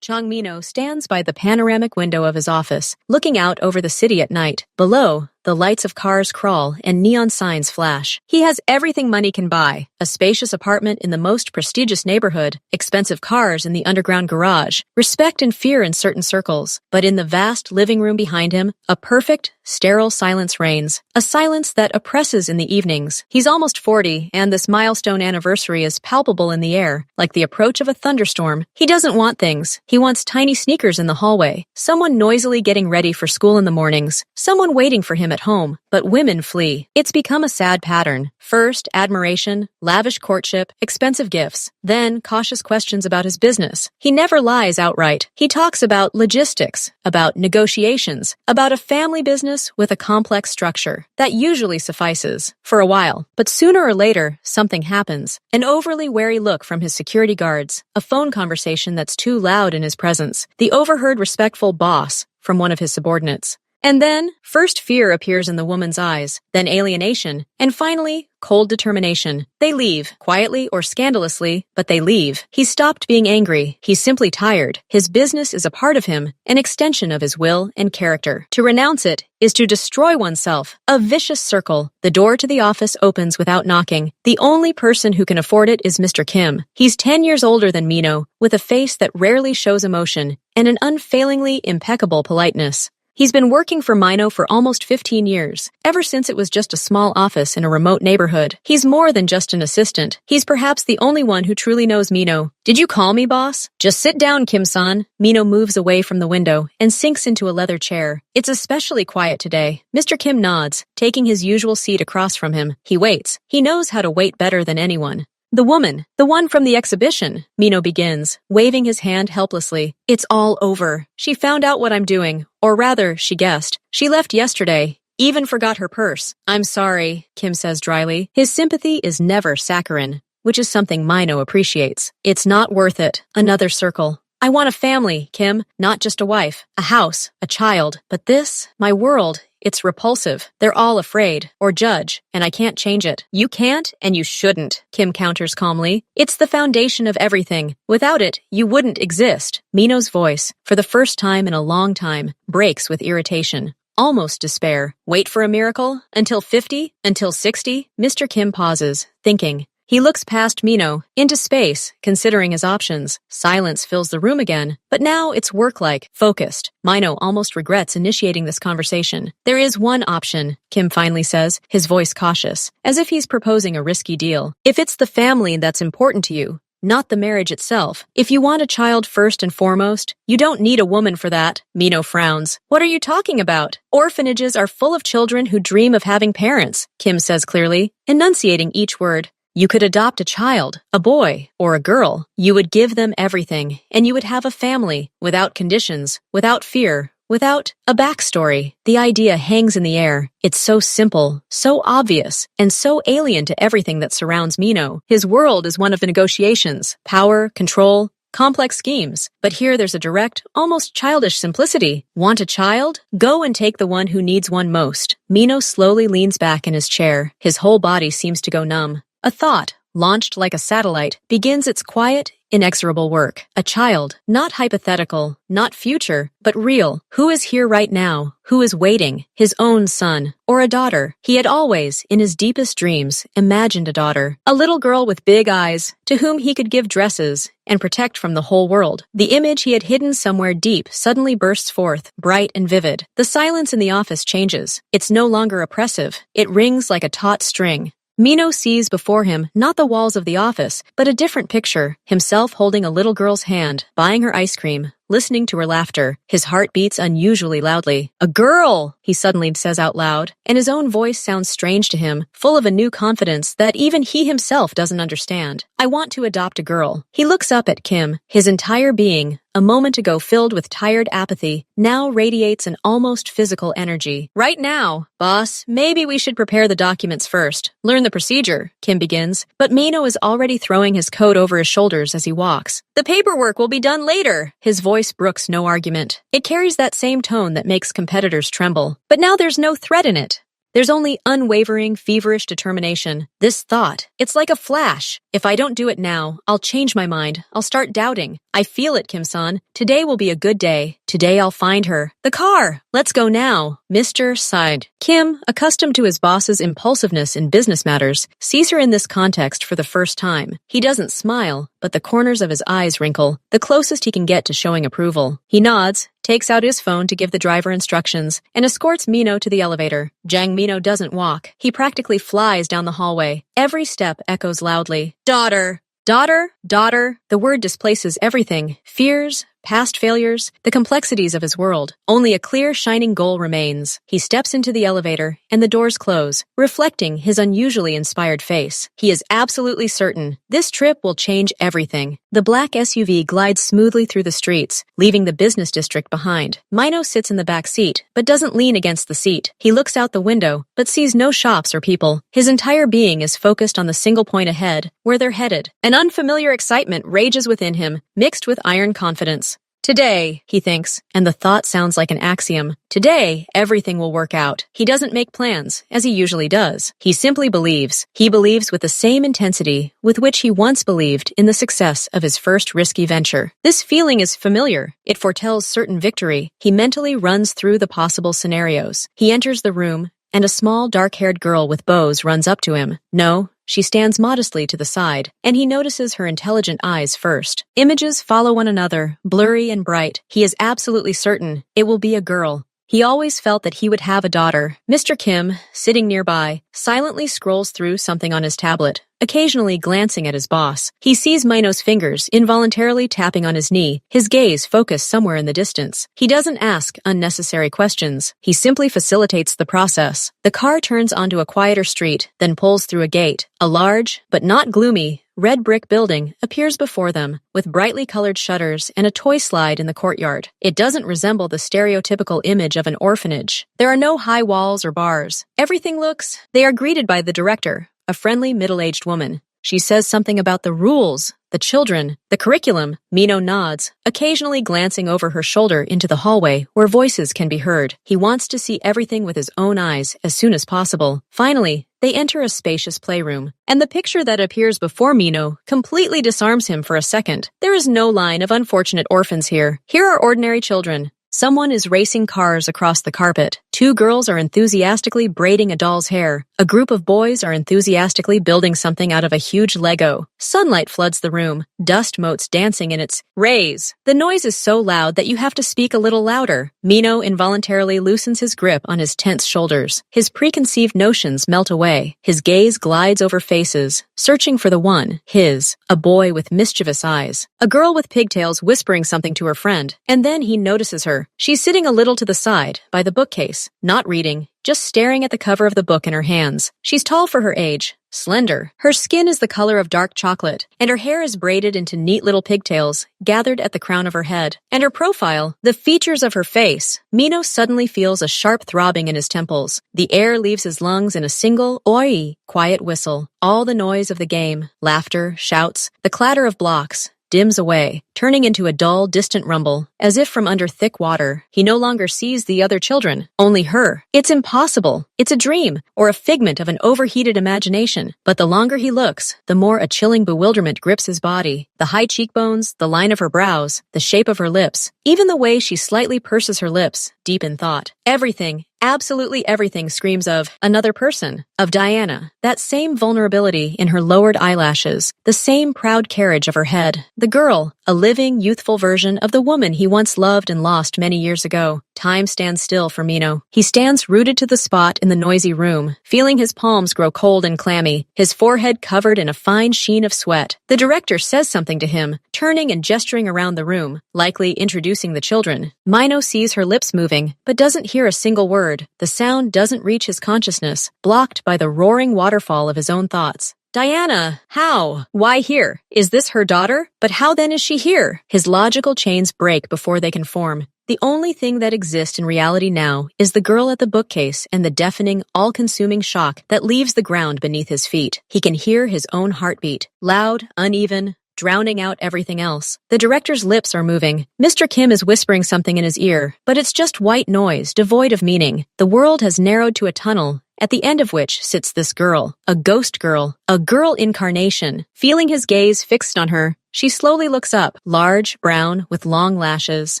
Changmino stands by the panoramic window of his office, looking out over the city at night. Below, the lights of cars crawl and neon signs flash. He has everything money can buy: a spacious apartment in the most prestigious neighborhood, expensive cars in the underground garage, respect and fear in certain circles. But in the vast living room behind him, a perfect, sterile silence reigns, a silence that oppresses in the evenings. He's almost 40, and this milestone anniversary is palpable in the air, like the approach of a thunderstorm. He doesn't want things. He wants tiny sneakers in the hallway, someone noisily getting ready for school in the mornings, someone waiting for him at home. But women flee. It's become a sad pattern. First, admiration, lavish courtship, expensive gifts. Then, cautious questions about his business. He never lies outright. He talks about logistics, about negotiations, about a family business with a complex structure. That usually suffices, for a while. But sooner or later, something happens. An overly wary look from his security guards, a phone conversation that's too loud in his presence, the overheard respectful boss from one of his subordinates. And then, first fear appears in the woman's eyes, then alienation, and finally, cold determination. They leave, quietly or scandalously, but they leave. He stopped being angry. He's simply tired. His business is a part of him, an extension of his will and character. To renounce it is to destroy oneself, a vicious circle. The door to the office opens without knocking. The only person who can afford it is Mr. Kim. He's 10 years older than Mino, with a face that rarely shows emotion, and an unfailingly impeccable politeness. He's been working for Mino for almost 15 years, ever since it was just a small office in a remote neighborhood. He's more than just an assistant. He's perhaps the only one who truly knows Mino. "Did you call me, boss?" "Just sit down, Kim-san." Mino moves away from the window and sinks into a leather chair. It's especially quiet today. Mr. Kim nods, taking his usual seat across from him. He waits. He knows how to wait better than anyone. "The woman, the one from the exhibition," Mino begins, waving his hand helplessly. "It's all over. She found out what I'm doing, or rather, she guessed. She left yesterday, even forgot her purse." "I'm sorry," Kim says dryly. His sympathy is never saccharine, which is something Mino appreciates. "It's not worth it." Another circle. "I want a family, Kim, not just a wife, a house, a child. But this, my world, it's repulsive. They're all afraid, or judge, and I can't change it." "You can't, and you shouldn't," Kim counters calmly. "It's the foundation of everything. Without it, you wouldn't exist." Mino's voice, for the first time in a long time, breaks with irritation, almost despair. Wait for a miracle? Until 50? Until 60? Mr. Kim pauses, thinking. He looks past Mino, into space, considering his options. Silence fills the room again, but now it's work-like, focused. Mino almost regrets initiating this conversation. "There is one option," Kim finally says, his voice cautious, as if he's proposing a risky deal. "If it's the family that's important to you, not the marriage itself. If you want a child first and foremost, you don't need a woman for that." Mino frowns. "What are you talking about? Orphanages are full of children who dream of having parents," Kim says clearly, enunciating each word. "You could adopt a child, a boy, or a girl. You would give them everything, and you would have a family, without conditions, without fear, without a backstory." The idea hangs in the air. It's so simple, so obvious, and so alien to everything that surrounds Mino. His world is one of negotiations, power, control, complex schemes. But here there's a direct, almost childish simplicity. Want a child? Go and take the one who needs one most. Mino slowly leans back in his chair. His whole body seems to go numb. A thought, launched like a satellite, begins its quiet, inexorable work. A child, not hypothetical, not future, but real. Who is here right now? Who is waiting? His own son, or a daughter. He had always, in his deepest dreams, imagined a daughter. A little girl with big eyes, to whom he could give dresses and protect from the whole world. The image he had hidden somewhere deep suddenly bursts forth, bright and vivid. The silence in the office changes. It's no longer oppressive. It rings like a taut string. Mino sees before him not the walls of the office, but a different picture, himself holding a little girl's hand, buying her ice cream, listening to her laughter. His heart beats unusually loudly. "A girl!" he suddenly says out loud, and his own voice sounds strange to him, full of a new confidence that even he himself doesn't understand. "I want to adopt a girl." He looks up at Kim, his entire being, a moment ago filled with tired apathy, now radiates an almost physical energy. "Right now, boss, maybe we should prepare the documents first. Learn the procedure," Kim begins, but Mino is already throwing his coat over his shoulders as he walks. "The paperwork will be done later." His voice brooks no argument. It carries that same tone that makes competitors tremble. But now there's no threat in it. There's only unwavering, feverish determination. This thought, it's like a flash, If I don't do it now, I'll change my mind. I'll start doubting. I feel it, Kim-san. Today will be a good day. Today I'll find her. The car! Let's go now. Mr. sighed. Kim, accustomed to his boss's impulsiveness in business matters, sees her in this context for the first time. He doesn't smile, but the corners of his eyes wrinkle, the closest he can get to showing approval. He nods, takes out his phone to give the driver instructions, and escorts Mino to the elevator. Jang Mino doesn't walk. He practically flies down the hallway. Every step echoes loudly. Daughter! Daughter, daughter, the word displaces everything. Fears, past failures, the complexities of his world. Only a clear, shining goal remains. He steps into the elevator, and the doors close, reflecting his unusually inspired face. He is absolutely certain this trip will change everything. The black SUV glides smoothly through the streets, leaving the business district behind. Mino sits in the back seat, but doesn't lean against the seat. He looks out the window, but sees no shops or people. His entire being is focused on the single point ahead, where they're headed. An unfamiliar excitement rages within him, mixed with iron confidence. Today, he thinks, and the thought sounds like an axiom. Today, everything will work out. He doesn't make plans, as he usually does. He simply believes. He believes with the same intensity with which he once believed in the success of his first risky venture. This feeling is familiar. It foretells certain victory. He mentally runs through the possible scenarios. He enters the room, and a small, dark-haired girl with bows runs up to him. No, she stands modestly to the side, and he notices her intelligent eyes first. Images follow one another, blurry and bright. He is absolutely certain it will be a girl. He always felt that he would have a daughter. Mr. Kim, sitting nearby, silently scrolls through something on his tablet, occasionally glancing at his boss. He sees Mino's fingers involuntarily tapping on his knee, his gaze focused somewhere in the distance. He doesn't ask unnecessary questions. He simply facilitates the process. The car turns onto a quieter street, then pulls through a gate. A large, but not gloomy, red brick building appears before them, with brightly colored shutters and a toy slide in the courtyard. It doesn't resemble the stereotypical image of an orphanage. There are no high walls or bars. They are greeted by the director, a friendly middle-aged woman. She says something about the rules, the children, the curriculum. Mino nods, occasionally glancing over her shoulder into the hallway where voices can be heard. He wants to see everything with his own eyes as soon as possible. Finally, they enter a spacious playroom, and the picture that appears before Mino completely disarms him for a second. There is no line of unfortunate orphans here. Here are ordinary children. Someone is racing cars across the carpet. Two girls are enthusiastically braiding a doll's hair. A group of boys are enthusiastically building something out of a huge Lego. Sunlight floods the room, dust motes dancing in its rays. The noise is so loud that you have to speak a little louder. Mino involuntarily loosens his grip on his tense shoulders. His preconceived notions melt away. His gaze glides over faces, searching for the one, his, a boy with mischievous eyes. A girl with pigtails whispering something to her friend, and then he notices her. She's sitting a little to the side, by the bookcase, not reading, just staring at the cover of the book in her hands. She's tall for her age, slender. Her skin is the color of dark chocolate, and her hair is braided into neat little pigtails, gathered at the crown of her head. And her profile, the features of her face. Mino suddenly feels a sharp throbbing in his temples. The air leaves his lungs in a single, oi, quiet whistle. All the noise of the game, laughter, shouts, the clatter of blocks, dims away, turning into a dull, distant rumble, as if from under thick water. He no longer sees the other children, only her. It's impossible. It's a dream, or a figment of an overheated imagination. But the longer he looks, the more a chilling bewilderment grips his body. The high cheekbones, the line of her brows, the shape of her lips, even the way she slightly purses her lips, deep in thought. Everything, absolutely everything screams of another person, of Diana. That same vulnerability in her lowered eyelashes, the same proud carriage of her head. The girl, a living, youthful version of the woman he once loved and lost many years ago. Time stands still for Mino. He stands rooted to the spot in the noisy room, feeling his palms grow cold and clammy, his forehead covered in a fine sheen of sweat. The director says something to him, turning and gesturing around the room, likely introducing the children. Mino sees her lips moving, but doesn't hear a single word. The sound doesn't reach his consciousness, blocked by the roaring waterfall of his own thoughts. Diana, how? Why here? Is this her daughter? But how then is she here? His logical chains break before they can form. The only thing that exists in reality now is the girl at the bookcase and the deafening, all-consuming shock that leaves the ground beneath his feet. He can hear his own heartbeat, loud, uneven, drowning out everything else. The director's lips are moving. Mr. Kim is whispering something in his ear, but it's just white noise, devoid of meaning. The world has narrowed to a tunnel, at the end of which sits this girl, a ghost girl, a girl incarnation. Feeling his gaze fixed on her, she slowly looks up, large, brown, with long lashes,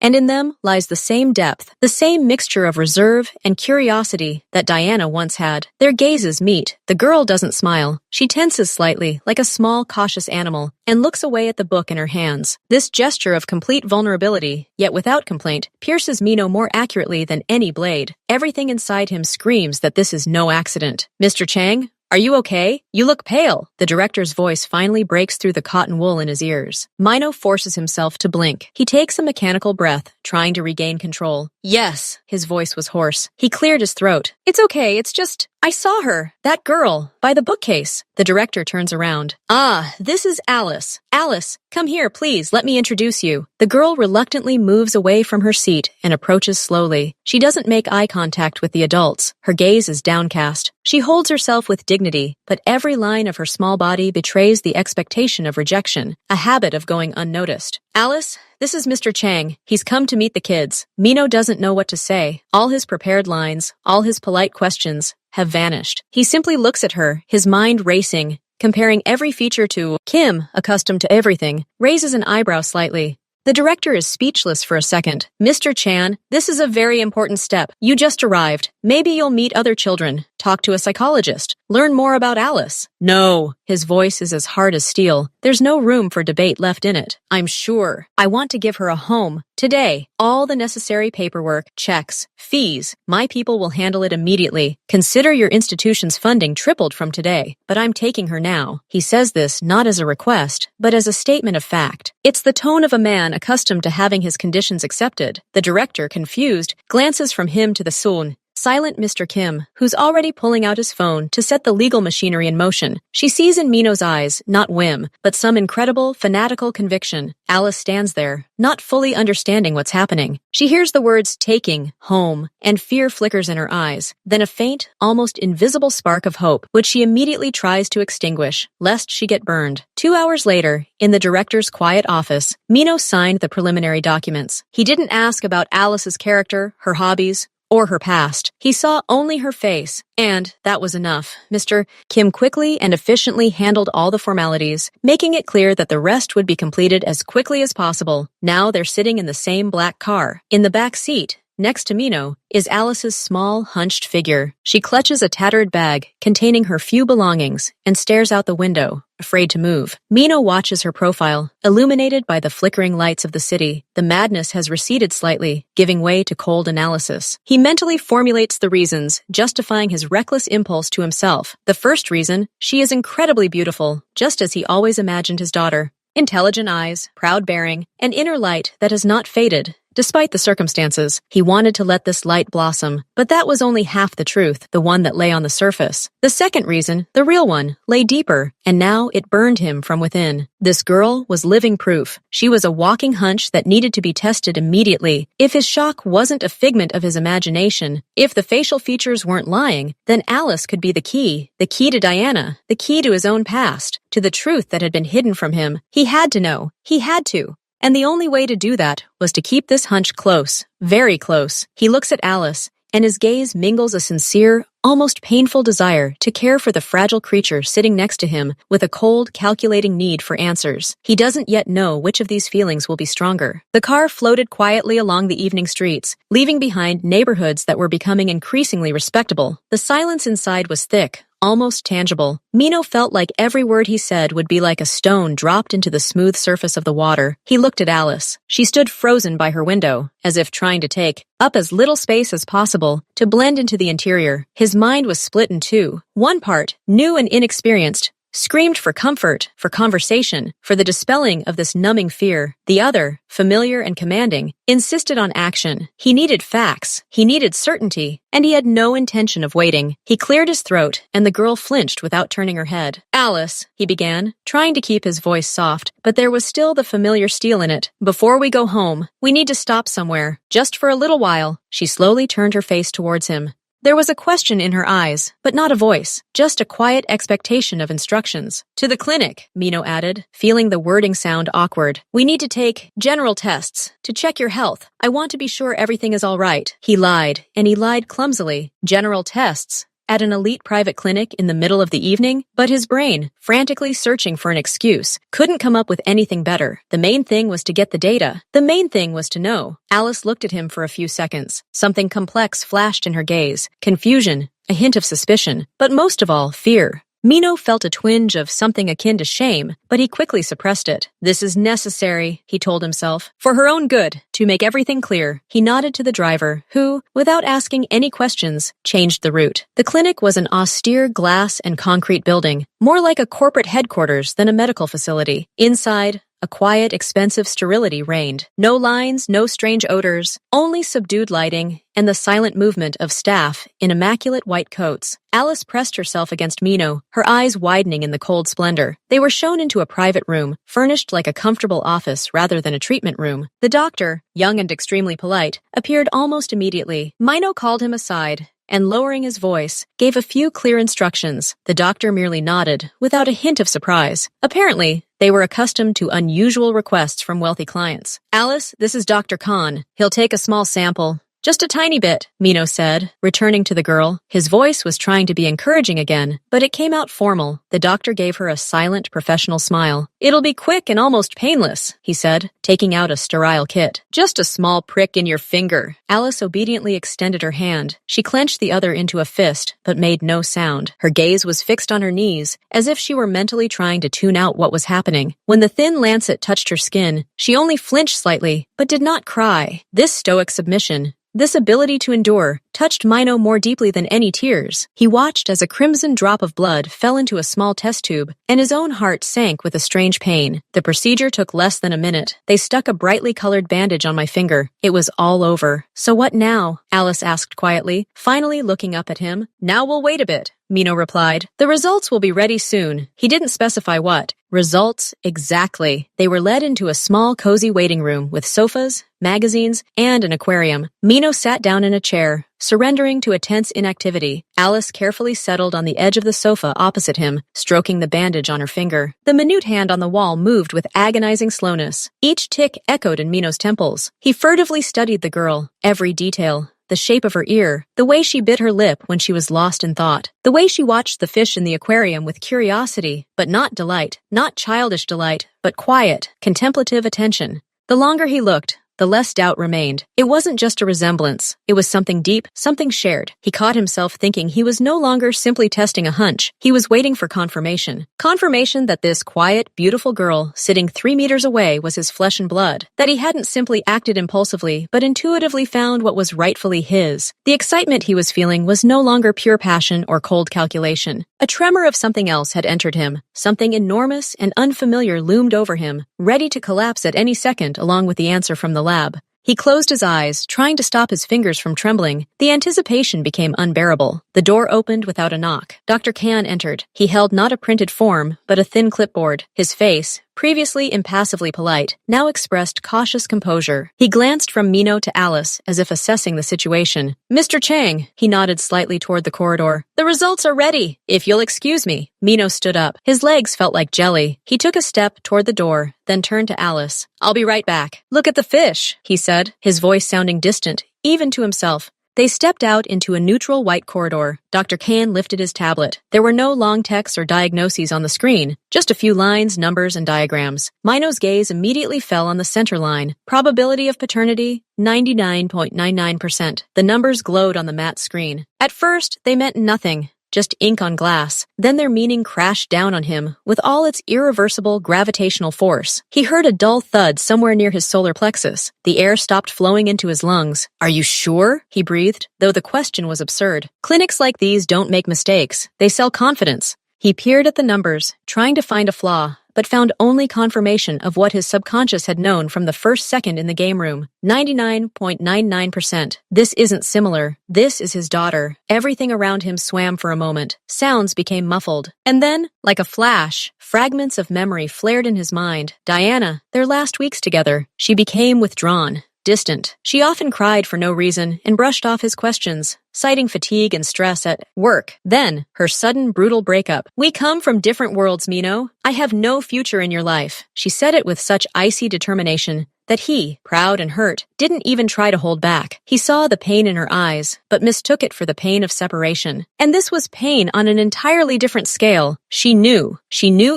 and in them lies the same depth, the same mixture of reserve and curiosity that Diana once had. Their gazes meet. The girl doesn't smile. She tenses slightly, like a small, cautious animal, and looks away at the book in her hands. This gesture of complete vulnerability, yet without complaint, pierces Mino more accurately than any blade. Everything inside him screams that this is no accident. Mr. Chang? Are you okay? You look pale. The director's voice finally breaks through the cotton wool in his ears. Mino forces himself to blink. He takes a mechanical breath, trying to regain control. Yes, his voice was hoarse. He cleared his throat. It's okay, it's just... I saw her. That girl. By the bookcase. The director turns around. Ah, this is Alice. Alice, come here, please. Let me introduce you. The girl reluctantly moves away from her seat and approaches slowly. She doesn't make eye contact with the adults. Her gaze is downcast. She holds herself with dignity, but every line of her small body betrays the expectation of rejection, a habit of going unnoticed. Alice, this is Mr. Chang. He's come to meet the kids. Mino doesn't know what to say. All his prepared lines, all his polite questions have vanished. He simply looks at her, his mind racing, comparing every feature to Kim, accustomed to everything, raises an eyebrow slightly. The director is speechless for a second. Mr. Chan, this is a very important step. You just arrived. Maybe you'll meet other children, talk to a psychologist, learn more about Alice. No. His voice is as hard as steel. There's no room for debate left in it. I'm sure. I want to give her a home. Today, all the necessary paperwork, checks, fees. My people will handle it immediately. Consider your institution's funding tripled from today. But I'm taking her now. He says this not as a request, but as a statement of fact. It's the tone of a man accustomed to having his conditions accepted. The director, confused, glances from him to the Soon. Silent Mr. Kim, who's already pulling out his phone to set the legal machinery in motion. She sees in Mino's eyes, not whim, but some incredible, fanatical conviction. Alice stands there, not fully understanding what's happening. She hears the words taking, home, and fear flickers in her eyes, then a faint, almost invisible spark of hope, which she immediately tries to extinguish, lest she get burned. 2 hours later, in the director's quiet office, Mino signed the preliminary documents. He didn't ask about Alice's character, her hobbies, or her past. He saw only her face, and that was enough. Mr. Kim quickly and efficiently handled all the formalities, making it clear that the rest would be completed as quickly as possible. Now they're sitting in the same black car. In the back seat, next to Mino, is Alice's small, hunched figure. She clutches a tattered bag containing her few belongings and stares out the window, afraid to move. Mino watches her profile, illuminated by the flickering lights of the city. The madness has receded slightly, giving way to cold analysis. He mentally formulates the reasons, justifying his reckless impulse to himself. The first reason, she is incredibly beautiful, just as he always imagined his daughter. Intelligent eyes, proud bearing, an inner light that has not faded. Despite the circumstances, he wanted to let this light blossom, but that was only half the truth, the one that lay on the surface. The second reason, the real one, lay deeper, and now it burned him from within. This girl was living proof. She was a walking hunch that needed to be tested immediately. If his shock wasn't a figment of his imagination, if the facial features weren't lying, then Alice could be the key to Diana, the key to his own past, to the truth that had been hidden from him. He had to know. He had to. And the only way to do that was to keep this hunch close, very close. He looks at Alice, and his gaze mingles a sincere, almost painful desire to care for the fragile creature sitting next to him with a cold, calculating need for answers. He doesn't yet know which of these feelings will be stronger. The car floated quietly along the evening streets, leaving behind neighborhoods that were becoming increasingly respectable. The silence inside was thick, almost tangible. Mino felt like every word he said would be like a stone dropped into the smooth surface of the water. He looked at Alice. She stood frozen by her window, as if trying to take up as little space as possible to blend into the interior. His mind was split in two. One part, new and inexperienced, screamed for comfort, for conversation, for the dispelling of this numbing fear. The other, familiar and commanding, insisted on action. He needed facts. He needed certainty. And he had no intention of waiting. He cleared his throat, and the girl flinched without turning her head. Alice, he began, trying to keep his voice soft, but there was still the familiar steel in it. Before we go home, we need to stop somewhere. Just for a little while. She slowly turned her face towards him. There was a question in her eyes, but not a voice, just a quiet expectation of instructions. To the clinic, Mino added, feeling the wording sound awkward. We need to take general tests to check your health. I want to be sure everything is all right. He lied, and he lied clumsily. General tests. at an elite private clinic in the middle of the evening, but his brain, frantically searching for an excuse, couldn't come up with anything better. The main thing was to get the data. The main thing was to know. Alice looked at him for a few seconds. Something complex flashed in her gaze. Confusion, a hint of suspicion, but most of all, fear. Mino felt a twinge of something akin to shame, but he quickly suppressed it. This is necessary, he told himself, for her own good, to make everything clear. He nodded to the driver, who, without asking any questions, changed the route. The clinic was an austere glass and concrete building, more like a corporate headquarters than a medical facility. Inside, a quiet, expensive sterility reigned. No lines, no strange odors, only subdued lighting and the silent movement of staff in immaculate white coats. Alice pressed herself against Mino, her eyes widening in the cold splendor. They were shown into a private room, furnished like a comfortable office rather than a treatment room. The doctor, young and extremely polite, appeared almost immediately. Mino called him aside and, lowering his voice, gave a few clear instructions. The doctor merely nodded, without a hint of surprise. Apparently, they were accustomed to unusual requests from wealthy clients. Alice, this is Dr. Khan. He'll take a small sample. Just a tiny bit, Mino said, returning to the girl. His voice was trying to be encouraging again, but it came out formal. The doctor gave her a silent, professional smile. It'll be quick and almost painless, he said, taking out a sterile kit. Just a small prick in your finger. Alice obediently extended her hand. She clenched the other into a fist, but made no sound. Her gaze was fixed on her knees, as if she were mentally trying to tune out what was happening. When the thin lancet touched her skin, she only flinched slightly, but did not cry. This stoic submission, this ability to endure, touched Mino more deeply than any tears. He watched as a crimson drop of blood fell into a small test tube, and his own heart sank with a strange pain. The procedure took less than a minute. They stuck a brightly colored bandage on my finger. It was all over. So what now? Alice asked quietly, finally looking up at him. Now we'll wait a bit, Mino replied. The results will be ready soon. He didn't specify what. Results, exactly. They were led into a small, cozy waiting room with sofas, magazines, and an aquarium. Mino sat down in a chair, surrendering to a tense inactivity. Alice carefully settled on the edge of the sofa opposite him, stroking the bandage on her finger. The minute hand on the wall moved with agonizing slowness. Each tick echoed in Mino's temples. He furtively studied the girl, every detail. The shape of her ear, the way she bit her lip when she was lost in thought, the way she watched the fish in the aquarium with curiosity, but not delight, not childish delight, but quiet, contemplative attention. The longer he looked, the less doubt remained. It wasn't just a resemblance. It was something deep, something shared. He caught himself thinking he was no longer simply testing a hunch. He was waiting for confirmation. Confirmation that this quiet, beautiful girl sitting 3 meters away was his flesh and blood. That he hadn't simply acted impulsively, but intuitively found what was rightfully his. The excitement he was feeling was no longer pure passion or cold calculation. A tremor of something else had entered him. Something enormous and unfamiliar loomed over him, ready to collapse at any second along with the answer from the lab. He closed his eyes, trying to stop his fingers from trembling. The anticipation became unbearable. The door opened without a knock. Dr. Khan entered. He held not a printed form, but a thin clipboard. His face, previously impassively polite, now expressed cautious composure. He glanced from Mino to Alice, as if assessing the situation. Mr. Chang, he nodded slightly toward the corridor. The results are ready. If you'll excuse me. Mino stood up. His legs felt like jelly. He took a step toward the door, then turned to Alice. I'll be right back. Look at the fish, he said, his voice sounding distant, even to himself. They stepped out into a neutral white corridor. Dr. Khan lifted his tablet. There were no long texts or diagnoses on the screen, just a few lines, numbers, and diagrams. Mino's gaze immediately fell on the center line. Probability of paternity, 99.99%. The numbers glowed on the matte screen. At first, they meant nothing. Just ink on glass. Then their meaning crashed down on him with all its irreversible gravitational force. He heard a dull thud somewhere near his solar plexus. The air stopped flowing into his lungs. Are you sure? He breathed, though the question was absurd. Clinics like these don't make mistakes. They sell confidence. He peered at the numbers, trying to find a flaw, but found only confirmation of what his subconscious had known from the first second in the game room. 99.99%. This isn't similar. This is his daughter. Everything around him swam for a moment. Sounds became muffled. And then, like a flash, fragments of memory flared in his mind. Diana, their last weeks together. She became withdrawn, distant. She often cried for no reason and brushed off his questions, citing fatigue and stress at work. Then, her sudden, brutal breakup. We come from different worlds, Mino. I have no future in your life. She said it with such icy determination that he, proud and hurt, didn't even try to hold back. He saw the pain in her eyes, but mistook it for the pain of separation. And this was pain on an entirely different scale. She knew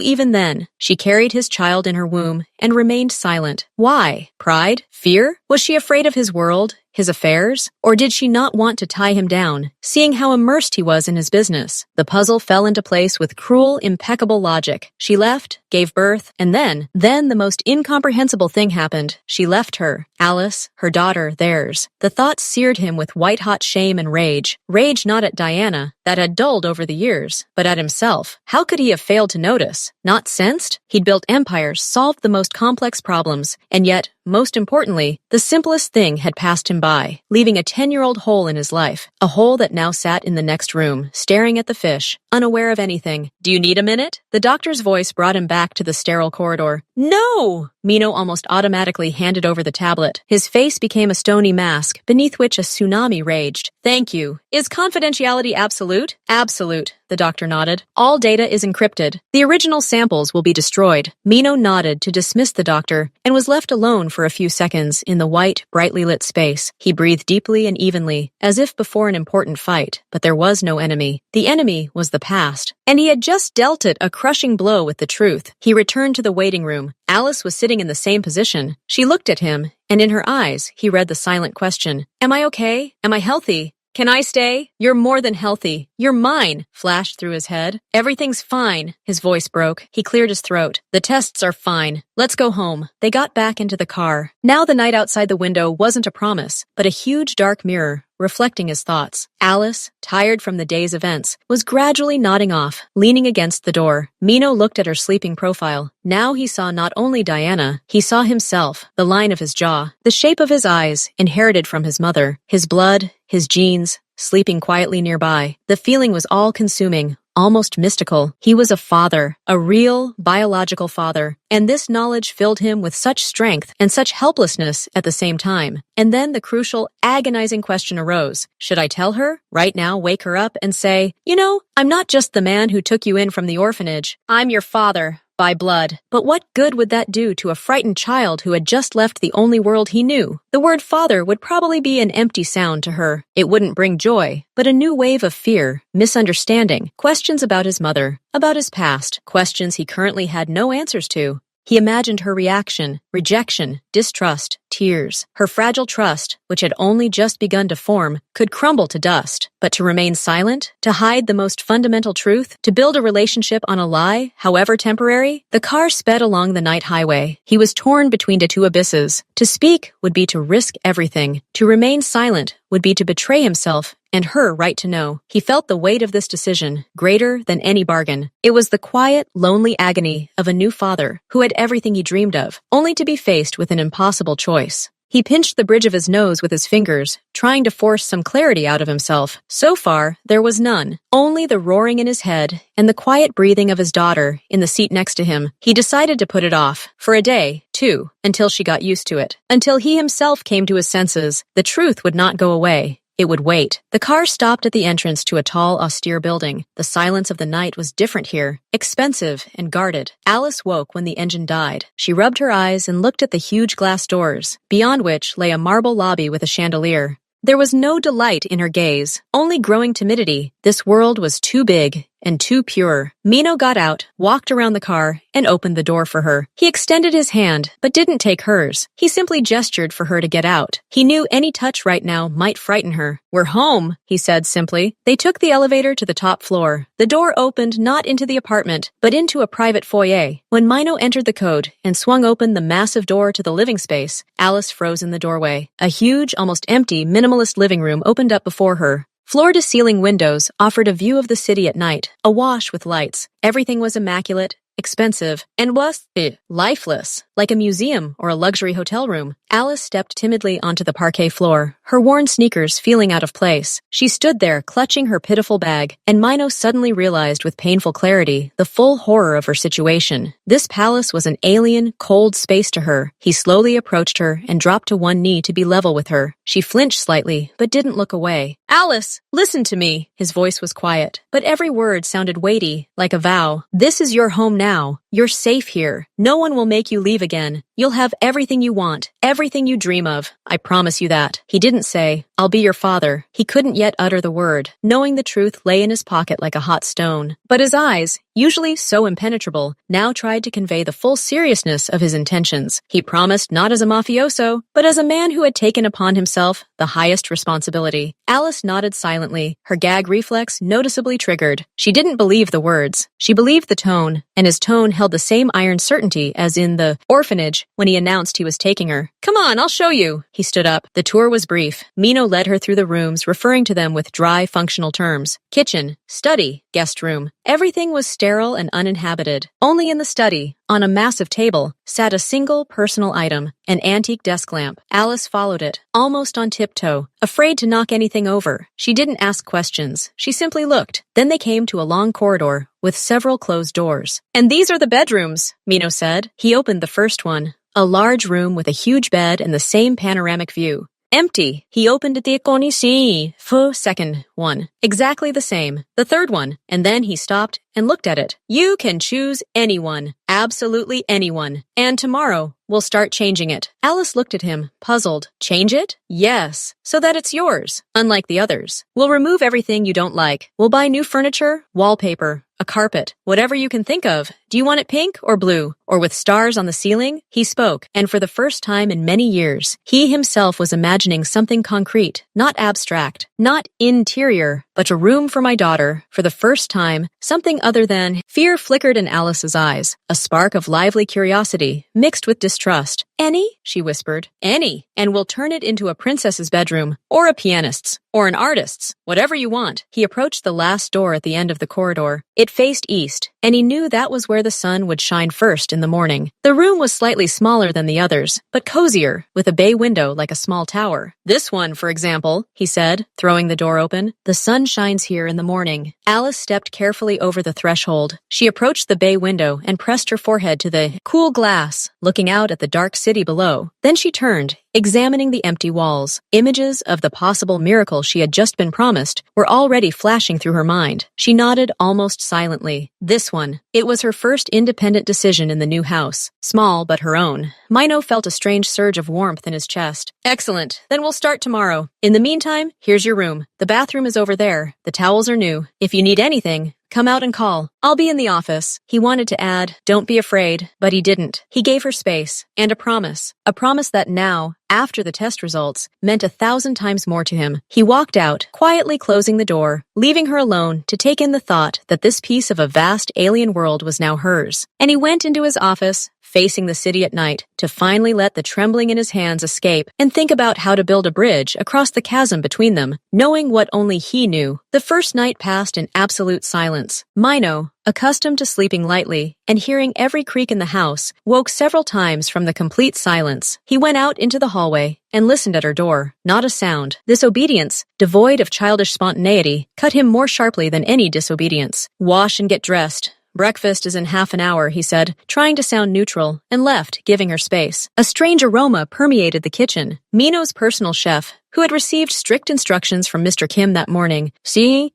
even then. She carried his child in her womb and remained silent. Why? Pride? Fear? Was she afraid of his world? His affairs? Or did she not want to tie him down, seeing how immersed he was in his business? The puzzle fell into place with cruel, impeccable logic. She left, gave birth, and then the most incomprehensible thing happened. She left her. Alice, her daughter, theirs. The thought seared him with white-hot shame and rage. Rage not at Diana, that had dulled over the years, but at himself. How could he have failed to notice? Not sensed? He'd built empires, solved the most complex problems, and yet, most importantly, the simplest thing had passed him by, leaving a 10-year-old hole in his life. A hole that now sat in the next room, staring at the fish, unaware of anything. Do you need a minute? The doctor's voice brought him back to the sterile corridor. No! Mino almost automatically handed over the tablet. His face became a stony mask, beneath which a tsunami raged. Thank you. Is confidentiality absolute? Absolute, the doctor nodded. All data is encrypted. The original samples will be destroyed. Mino nodded to dismiss the doctor and was left alone for a few seconds in the white, brightly lit space. He breathed deeply and evenly, as if before an important fight, but there was no enemy. The enemy was the past, and he had just dealt it a crushing blow with the truth. He returned to the waiting room. Alice was sitting in the same position. She looked at him, and in her eyes, he read the silent question. Am I okay? Am I healthy? Can I stay? You're more than healthy. You're mine, flashed through his head. Everything's fine. His voice broke. He cleared his throat. The tests are fine. Let's go home. They got back into the car. Now the night outside the window wasn't a promise, but a huge dark mirror, reflecting his thoughts. Alice, tired from the day's events, was gradually nodding off, leaning against the door. Mino looked at her sleeping profile. Now he saw not only Diana, he saw himself, the line of his jaw, the shape of his eyes, inherited from his mother, his blood, his genes, sleeping quietly nearby. The feeling was all-consuming, almost mystical. He was a father, a real, biological father, and this knowledge filled him with such strength and such helplessness at the same time. And then the crucial, agonizing question arose. Should I tell her? Right now, wake her up and say, you know, I'm not just the man who took you in from the orphanage. I'm your father. By blood. But what good would that do to a frightened child who had just left the only world he knew? The word father would probably be an empty sound to her. It wouldn't bring joy, but a new wave of fear, misunderstanding, questions about his mother, about his past, questions he currently had no answers to. He imagined her reaction, rejection, distrust, tears. Her fragile trust, which had only just begun to form, could crumble to dust. But to remain silent, to hide the most fundamental truth, to build a relationship on a lie, however temporary, the car sped along the night highway. He was torn between the two abysses. To speak would be to risk everything. To remain silent would be to betray himself and her right to know. He felt the weight of this decision, greater than any bargain. It was the quiet, lonely agony of a new father who had everything he dreamed of, only to be faced with an impossible choice. He pinched the bridge of his nose with his fingers, trying to force some clarity out of himself. So far, there was none, only the roaring in his head and the quiet breathing of his daughter in the seat next to him. He decided to put it off, for a day, too, until she got used to it. Until he himself came to his senses, the truth would not go away. It would wait. The car stopped at the entrance to a tall, austere building. The silence of the night was different here, expensive and guarded. Alice woke when the engine died. She rubbed her eyes and looked at the huge glass doors, beyond which lay a marble lobby with a chandelier. There was no delight in her gaze, only growing timidity. This world was too big and too pure. Mino got out, walked around the car, and opened the door for her. He extended his hand, but didn't take hers. He simply gestured for her to get out. He knew any touch right now might frighten her. We're home, he said simply. They took the elevator to the top floor. The door opened not into the apartment, but into a private foyer. When Mino entered the code and swung open the massive door to the living space, Alice froze in the doorway. A huge, almost empty, minimalist living room opened up before her. Floor-to-ceiling windows offered a view of the city at night, awash with lights. Everything was immaculate, expensive, and was lifeless, like a museum or a luxury hotel room. Alice stepped timidly onto the parquet floor, her worn sneakers feeling out of place. She stood there, clutching her pitiful bag, and Mino suddenly realized with painful clarity the full horror of her situation. This palace was an alien, cold space to her. He slowly approached her and dropped to one knee to be level with her. She flinched slightly, but didn't look away. Alice, listen to me. His voice was quiet, but every word sounded weighty, like a vow. This is your home now. You're safe here. No one will make you leave again. You'll have everything you want, everything you dream of. I promise you that. He didn't say, I'll be your father. He couldn't yet utter the word, knowing the truth lay in his pocket like a hot stone. But his eyes, usually so impenetrable, now tried to convey the full seriousness of his intentions. He promised not as a mafioso, but as a man who had taken upon himself the highest responsibility. Alice nodded silently, her gag reflex noticeably triggered. She didn't believe the words. She believed the tone, and his tone held the same iron certainty as in the orphanage when he announced he was taking her. Come on, I'll show you. He stood up. The tour was brief. Mino led her through the rooms, referring to them with dry, functional terms. Kitchen, study, guest room. Everything was sterile and uninhabited. Only in the study, on a massive table, sat a single personal item, an antique desk lamp. Alice followed it, almost on tiptoe, afraid to knock anything over. She didn't ask questions. She simply looked. Then they came to a long corridor with several closed doors. And these are the bedrooms, Mino said. He opened the first one, a large room with a huge bed and the same panoramic view. Empty. He opened the econisi for second one. Exactly the same. The third one. And then he stopped and looked at it. You can choose anyone. Absolutely anyone. And tomorrow, we'll start changing it. Alice looked at him, puzzled. Change it? Yes. So that it's yours. Unlike the others. We'll remove everything you don't like. We'll buy new furniture, wallpaper, a carpet, whatever you can think of. Do you want it pink or blue? Or with stars on the ceiling? He spoke, and for the first time in many years, he himself was imagining something concrete, not abstract, not interior, but a room for my daughter. For the first time, something other than fear flickered in Alice's eyes, a spark of lively curiosity, mixed with distrust. Any? She whispered. Any. And we'll turn it into a princess's bedroom, or a pianist's, or an artist's, whatever you want. He approached the last door at the end of the corridor. It faced east, and he knew that was where the sun would shine first in the morning. The room was slightly smaller than the others, but cozier, with a bay window like a small tower. This one, for example, he said, throwing the door open. The sun shines here in the morning. Alice stepped carefully over the threshold. She approached the bay window and pressed her forehead to the cool glass, looking out at the dark city below. Then she turned, examining the empty walls. Images of the possible miracle she had just been promised were already flashing through her mind. She nodded almost silently. This one. It was her first independent decision in the new house. Small, but her own. Mino felt a strange surge of warmth in his chest. Excellent. Then we'll start tomorrow. In the meantime, here's your room. The bathroom is over there. The towels are new. If you need anything, come out and call. I'll be in the office. He wanted to add, don't be afraid, but he didn't. He gave her space and a promise that now, after the test results, meant 1,000 times more to him. He walked out, quietly closing the door, leaving her alone to take in the thought that this piece of a vast alien world was now hers. And he went into his office, facing the city at night, to finally let the trembling in his hands escape and think about how to build a bridge across the chasm between them, knowing what only he knew. The first night passed in absolute silence. Mino, accustomed to sleeping lightly and hearing every creak in the house, woke several times from the complete silence. He went out into the hallway and listened at her door. Not a sound. This obedience, devoid of childish spontaneity, cut him more sharply than any disobedience. Wash and get dressed. Breakfast is in half an hour, he said, trying to sound neutral, and left, giving her space. A strange aroma permeated the kitchen. Mino's personal chef, who had received strict instructions from Mr. Kim that morning,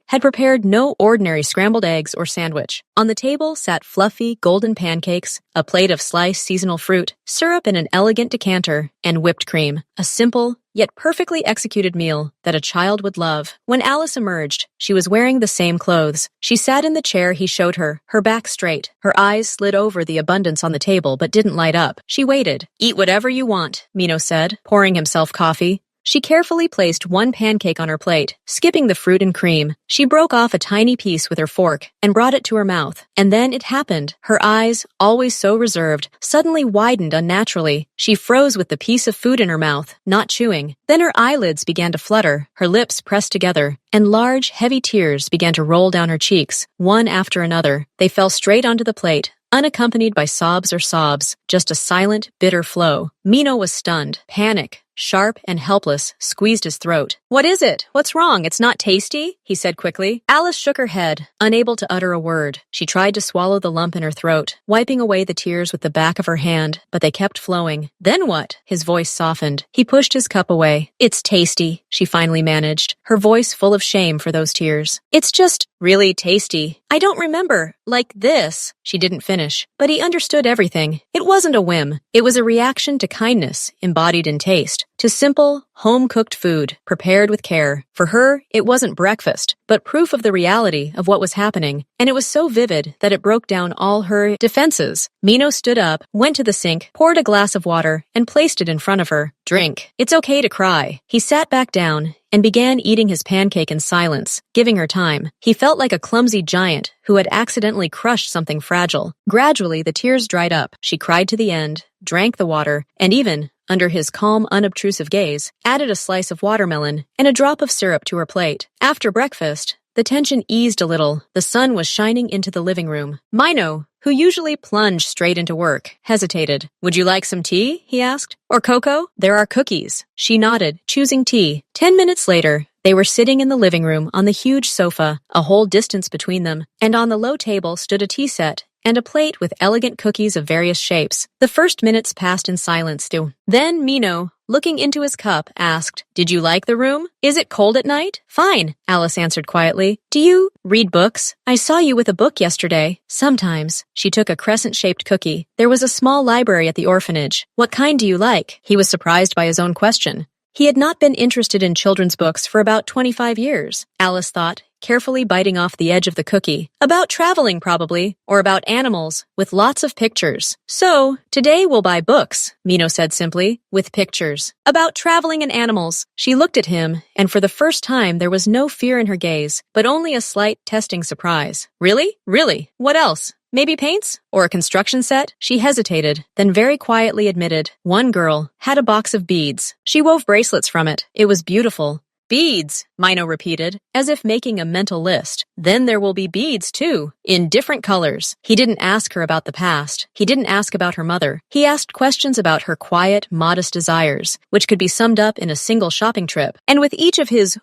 had prepared no ordinary scrambled eggs or sandwich. On the table sat fluffy, golden pancakes, a plate of sliced seasonal fruit, syrup in an elegant decanter, and whipped cream. A simple, yet perfectly executed meal that a child would love. When Alice emerged, she was wearing the same clothes. She sat in the chair he showed her, her back straight. Her eyes slid over the abundance on the table but didn't light up. She waited. Eat whatever you want, Mino said, pouring himself coffee. She carefully placed one pancake on her plate, skipping the fruit and cream. She broke off a tiny piece with her fork and brought it to her mouth. And then it happened. Her eyes, always so reserved, suddenly widened unnaturally. She froze with the piece of food in her mouth, not chewing. Then her eyelids began to flutter, her lips pressed together, and large, heavy tears began to roll down her cheeks, one after another. They fell straight onto the plate, unaccompanied by sobs or sobs, just a silent, bitter flow. Mino was stunned. Panic, sharp and helpless, squeezed his throat. What is it? What's wrong? It's not tasty? He said quickly. Alice shook her head, unable to utter a word. She tried to swallow the lump in her throat, wiping away the tears with the back of her hand, but they kept flowing. Then what? His voice softened. He pushed his cup away. It's tasty, she finally managed, her voice full of shame for those tears. It's just Really tasty. I don't remember. Like this. She didn't finish, but he understood everything. It wasn't a whim. It was a reaction to kindness, embodied in taste, to simple, home-cooked food, prepared with care. For her, it wasn't breakfast, but proof of the reality of what was happening, and it was so vivid that it broke down all her defenses. Mino stood up, went to the sink, poured a glass of water, and placed it in front of her. Drink. It's okay to cry. He sat back down and began eating his pancake in silence, giving her time. He felt like a clumsy giant who had accidentally crushed something fragile. Gradually, the tears dried up. She cried to the end, drank the water, and even, under his calm, unobtrusive gaze, added a slice of watermelon and a drop of syrup to her plate. After breakfast, the tension eased a little. The sun was shining into the living room. Mino, who usually plunged straight into work, hesitated. Would you like some tea? He asked. Or cocoa? There are cookies. She nodded, choosing tea. 10 minutes later, they were sitting in the living room on the huge sofa, a whole distance between them, and on the low table stood a tea set and a plate with elegant cookies of various shapes. The first minutes passed in silence, too. Then Mino, looking into his cup, asked, Did you like the room? Is it cold at night? Fine, Alice answered quietly. Do you read books? I saw you with a book yesterday. Sometimes. She took a crescent-shaped cookie. There was a small library at the orphanage. What kind do you like? He was surprised by his own question. He had not been interested in children's books for about 25 years, Alice thought, carefully biting off the edge of the cookie. About traveling, probably, or about animals, with lots of pictures. So, today we'll buy books, Mino said simply, with pictures. About traveling and animals. She looked at him, and for the first time there was no fear in her gaze, but only a slight testing surprise. Really? Really? What else? Maybe paints? Or a construction set? She hesitated, then very quietly admitted. One girl had a box of beads. She wove bracelets from it. It was beautiful. Beads, Mino repeated, as if making a mental list. Then there will be beads, too, in different colors. He didn't ask her about the past. He didn't ask about her mother. He asked questions about her quiet, modest desires, which could be summed up in a single shopping trip. And with each of his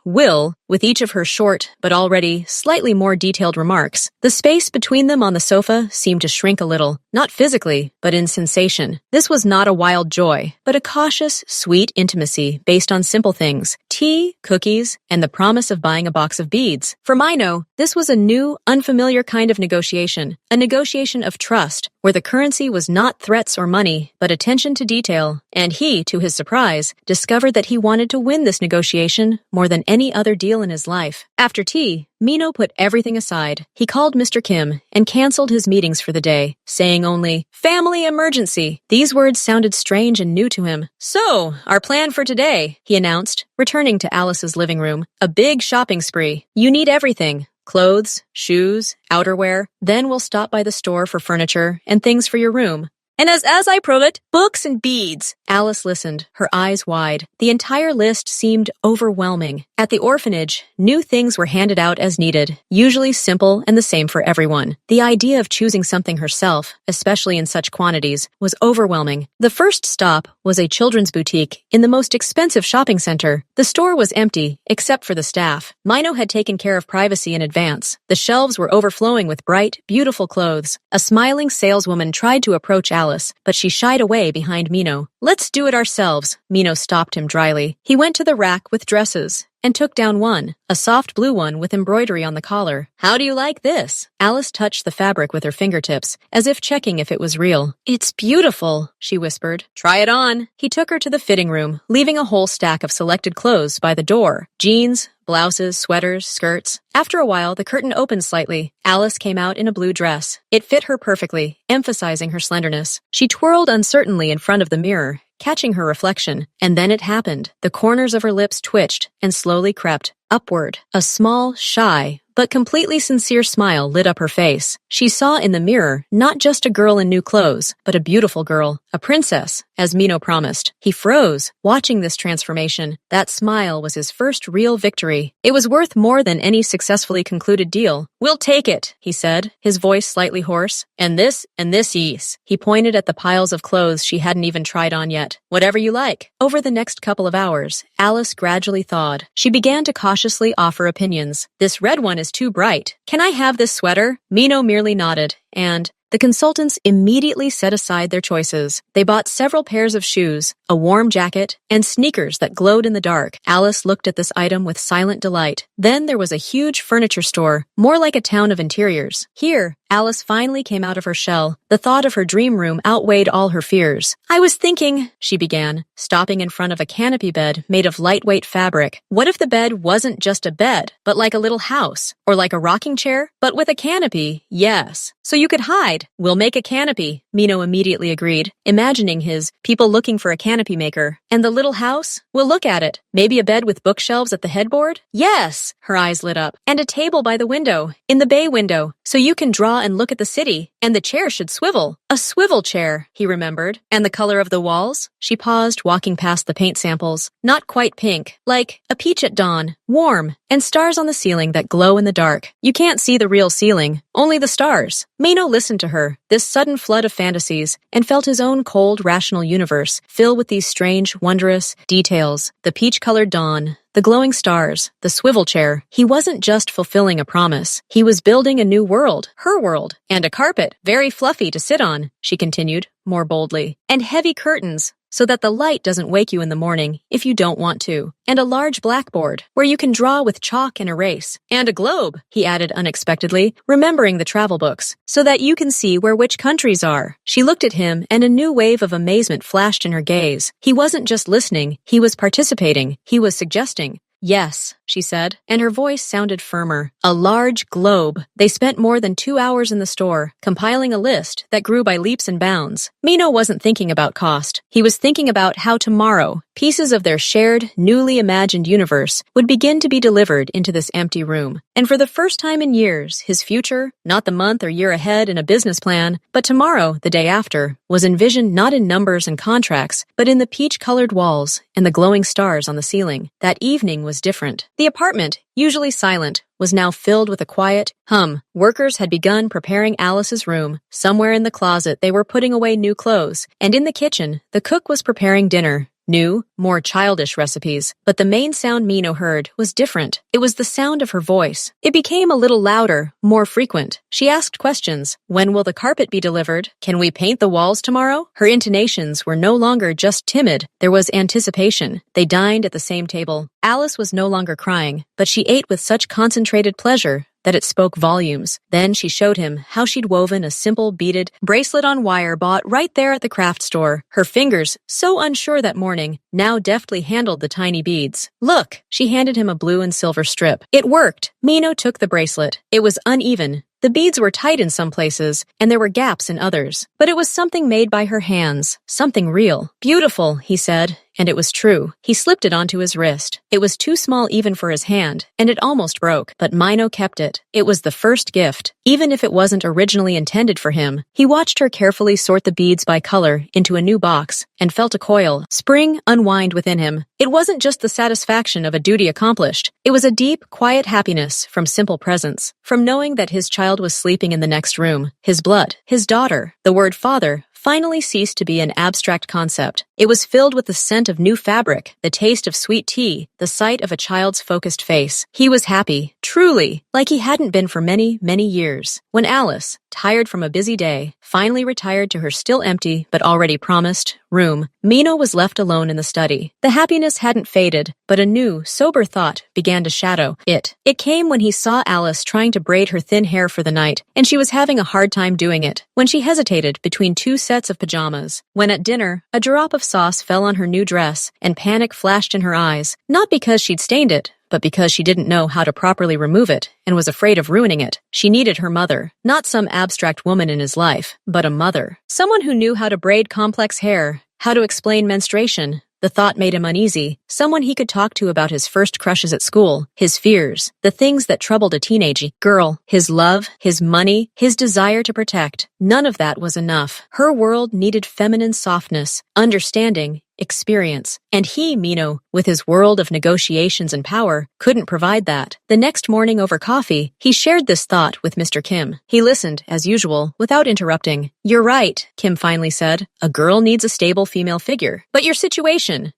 with each of her short, but already slightly more detailed remarks, the space between them on the sofa seemed to shrink a little, not physically, but in sensation. This was not a wild joy, but a cautious, sweet intimacy based on simple things. Tea, cookies, and the promise of buying a box of beads. For Mino, this was a new, unfamiliar kind of negotiation, a negotiation of trust, where the currency was not threats or money, but attention to detail. And he, to his surprise, discovered that he wanted to win this negotiation more than any other deal in his life. After tea, Mino put everything aside. He called Mr. Kim and canceled his meetings for the day, saying only, "Family emergency." These words sounded strange and new to him. "So, our plan for today," he announced, returning to Alice's living room. "A big shopping spree. You need everything. Clothes, shoes, outerwear. Then we'll stop by the store for furniture and things for your room. And as I prove it, books and beads." Alice listened, her eyes wide. The entire list seemed overwhelming. At the orphanage, new things were handed out as needed, usually simple and the same for everyone. The idea of choosing something herself, especially in such quantities, was overwhelming. The first stop was a children's boutique in the most expensive shopping center. The store was empty, except for the staff. Mino had taken care of privacy in advance. The shelves were overflowing with bright, beautiful clothes. A smiling saleswoman tried to approach Alice, but she shied away behind Mino. "Let's do it ourselves," Mino stopped him dryly. He went to the rack with dresses and took down one, a soft blue one with embroidery on the collar. "How do you like this?" Alice touched the fabric with her fingertips, as if checking if it was real. "It's beautiful," she whispered. "Try it on." He took her to the fitting room, leaving a whole stack of selected clothes by the door. Jeans, blouses, sweaters, skirts. After a while, the curtain opened slightly. Alice came out in a blue dress. It fit her perfectly, emphasizing her slenderness. She twirled uncertainly in front of the mirror, catching her reflection. And then it happened. The corners of her lips twitched and slowly crept upward. A small, shy, but completely sincere smile lit up her face. She saw in the mirror not just a girl in new clothes, but a beautiful girl, a princess, as Mino promised. He froze, watching this transformation. That smile was his first real victory. It was worth more than any successfully concluded deal. "We'll take it," he said, his voice slightly hoarse. And this yes." He pointed at the piles of clothes she hadn't even tried on yet. "Whatever you like." Over the next couple of hours, Alice gradually thawed. She began to cautiously offer opinions. "This red one is too bright. Can I have this sweater?" Mino merely nodded, and The consultants immediately set aside their choices. They bought several pairs of shoes, a warm jacket, and sneakers that glowed in the dark. Alice looked at this item with silent delight. Then there was a huge furniture store, more like a town of interiors. Here, Alice finally came out of her shell. The thought of her dream room outweighed all her fears. "I was thinking," she began, stopping in front of a canopy bed made of lightweight fabric. What if the bed wasn't just a bed, but like a little house? Or like a rocking chair, but with a canopy? Yes. So you could hide. "We'll make a canopy," Mino immediately agreed, imagining his people looking for a canopy maker. "And the little house? We'll look at it. Maybe a bed with bookshelves at the headboard?" "Yes!" Her eyes lit up. "And a table by the window, in the bay window, so you can draw and look at the city. And the chair should swivel." A swivel chair, he remembered. "And the color of the walls?" She paused, walking past the paint samples. "Not quite pink. Like a peach at dawn. Warm. And stars on the ceiling that glow in the dark. You can't see the real ceiling, only the stars." Mino listened to her, this sudden flood of fantasies, and felt his own cold, rational universe fill with these strange, wondrous details. The peach-colored dawn, the glowing stars, the swivel chair. He wasn't just fulfilling a promise. He was building a new world, her world, and a carpet, very fluffy to sit on, she continued, more boldly, and heavy curtains, so that the light doesn't wake you in the morning if you don't want to, and a large blackboard where you can draw with chalk and erase, and a globe, he added unexpectedly, remembering the travel books, so that you can see where which countries are. She looked at him, and a new wave of amazement flashed in her gaze. He wasn't just listening, he was participating, he was suggesting. "Yes," she said, and her voice sounded firmer. A large globe. They spent more than 2 hours in the store, compiling a list that grew by leaps and bounds. Mino wasn't thinking about cost. He was thinking about how tomorrow, pieces of their shared, newly imagined universe would begin to be delivered into this empty room. And for the first time in years, his future, not the month or year ahead in a business plan, but tomorrow, the day after, was envisioned not in numbers and contracts, but in the peach-colored walls and the glowing stars on the ceiling. That evening was different. The apartment, usually silent, was now filled with a quiet hum. Workers had begun preparing Alice's room. Somewhere in the closet they were putting away new clothes, and in the kitchen the cook was preparing dinner. New, more childish recipes, but the main sound Mino heard was different. It was the sound of her voice. It became a little louder, more frequent. She asked questions. "When will the carpet be delivered? Can we paint the walls tomorrow?" Her intonations were no longer just timid. There was anticipation. They dined at the same table. Alice was no longer crying, but she ate with such concentrated pleasure that it spoke volumes. Then she showed him how she'd woven a simple beaded bracelet on wire bought right there at the craft store. Her fingers, so unsure that morning, now deftly handled the tiny beads. "Look!" She handed him a blue and silver strip. It worked. Mino took the bracelet. It was uneven. The beads were tight in some places, and there were gaps in others. But it was something made by her hands, something real. "Beautiful," he said, and it was true. He slipped it onto his wrist. It was too small even for his hand, and it almost broke, but Mino kept it. It was the first gift, even if it wasn't originally intended for him. He watched her carefully sort the beads by color into a new box, and felt a coil spring unwind within him. It wasn't just the satisfaction of a duty accomplished. It was a deep, quiet happiness from simple presence, from knowing that his child was sleeping in the next room, his blood, his daughter. The word father finally ceased to be an abstract concept. It was filled with the scent of new fabric, the taste of sweet tea, the sight of a child's focused face. He was happy, truly, like he hadn't been for many, many years. When Alice, tired from a busy day, finally retired to her still empty but already promised room, Mino was left alone in the study. The happiness hadn't faded, but a new, sober thought began to shadow it. It came when he saw Alice trying to braid her thin hair for the night, and she was having a hard time doing it. When she hesitated between 2 sets of pajamas. When at dinner, a drop of sauce fell on her new dress, and panic flashed in her eyes, not because she'd stained it, but because she didn't know how to properly remove it and was afraid of ruining it. She needed her mother, not some abstract woman in his life, but a mother. Someone who knew how to braid complex hair, how to explain menstruation. The thought made him uneasy. Someone he could talk to about his first crushes at school, his fears, the things that troubled a teenage girl, his love, his money, his desire to protect. None of that was enough. Her world needed feminine softness, understanding, experience. And he, Mino, with his world of negotiations and power, couldn't provide that. The next morning over coffee, he shared this thought with Mr. Kim. He listened, as usual, without interrupting. "You're right," Kim finally said. "A girl needs a stable female figure. But your situation,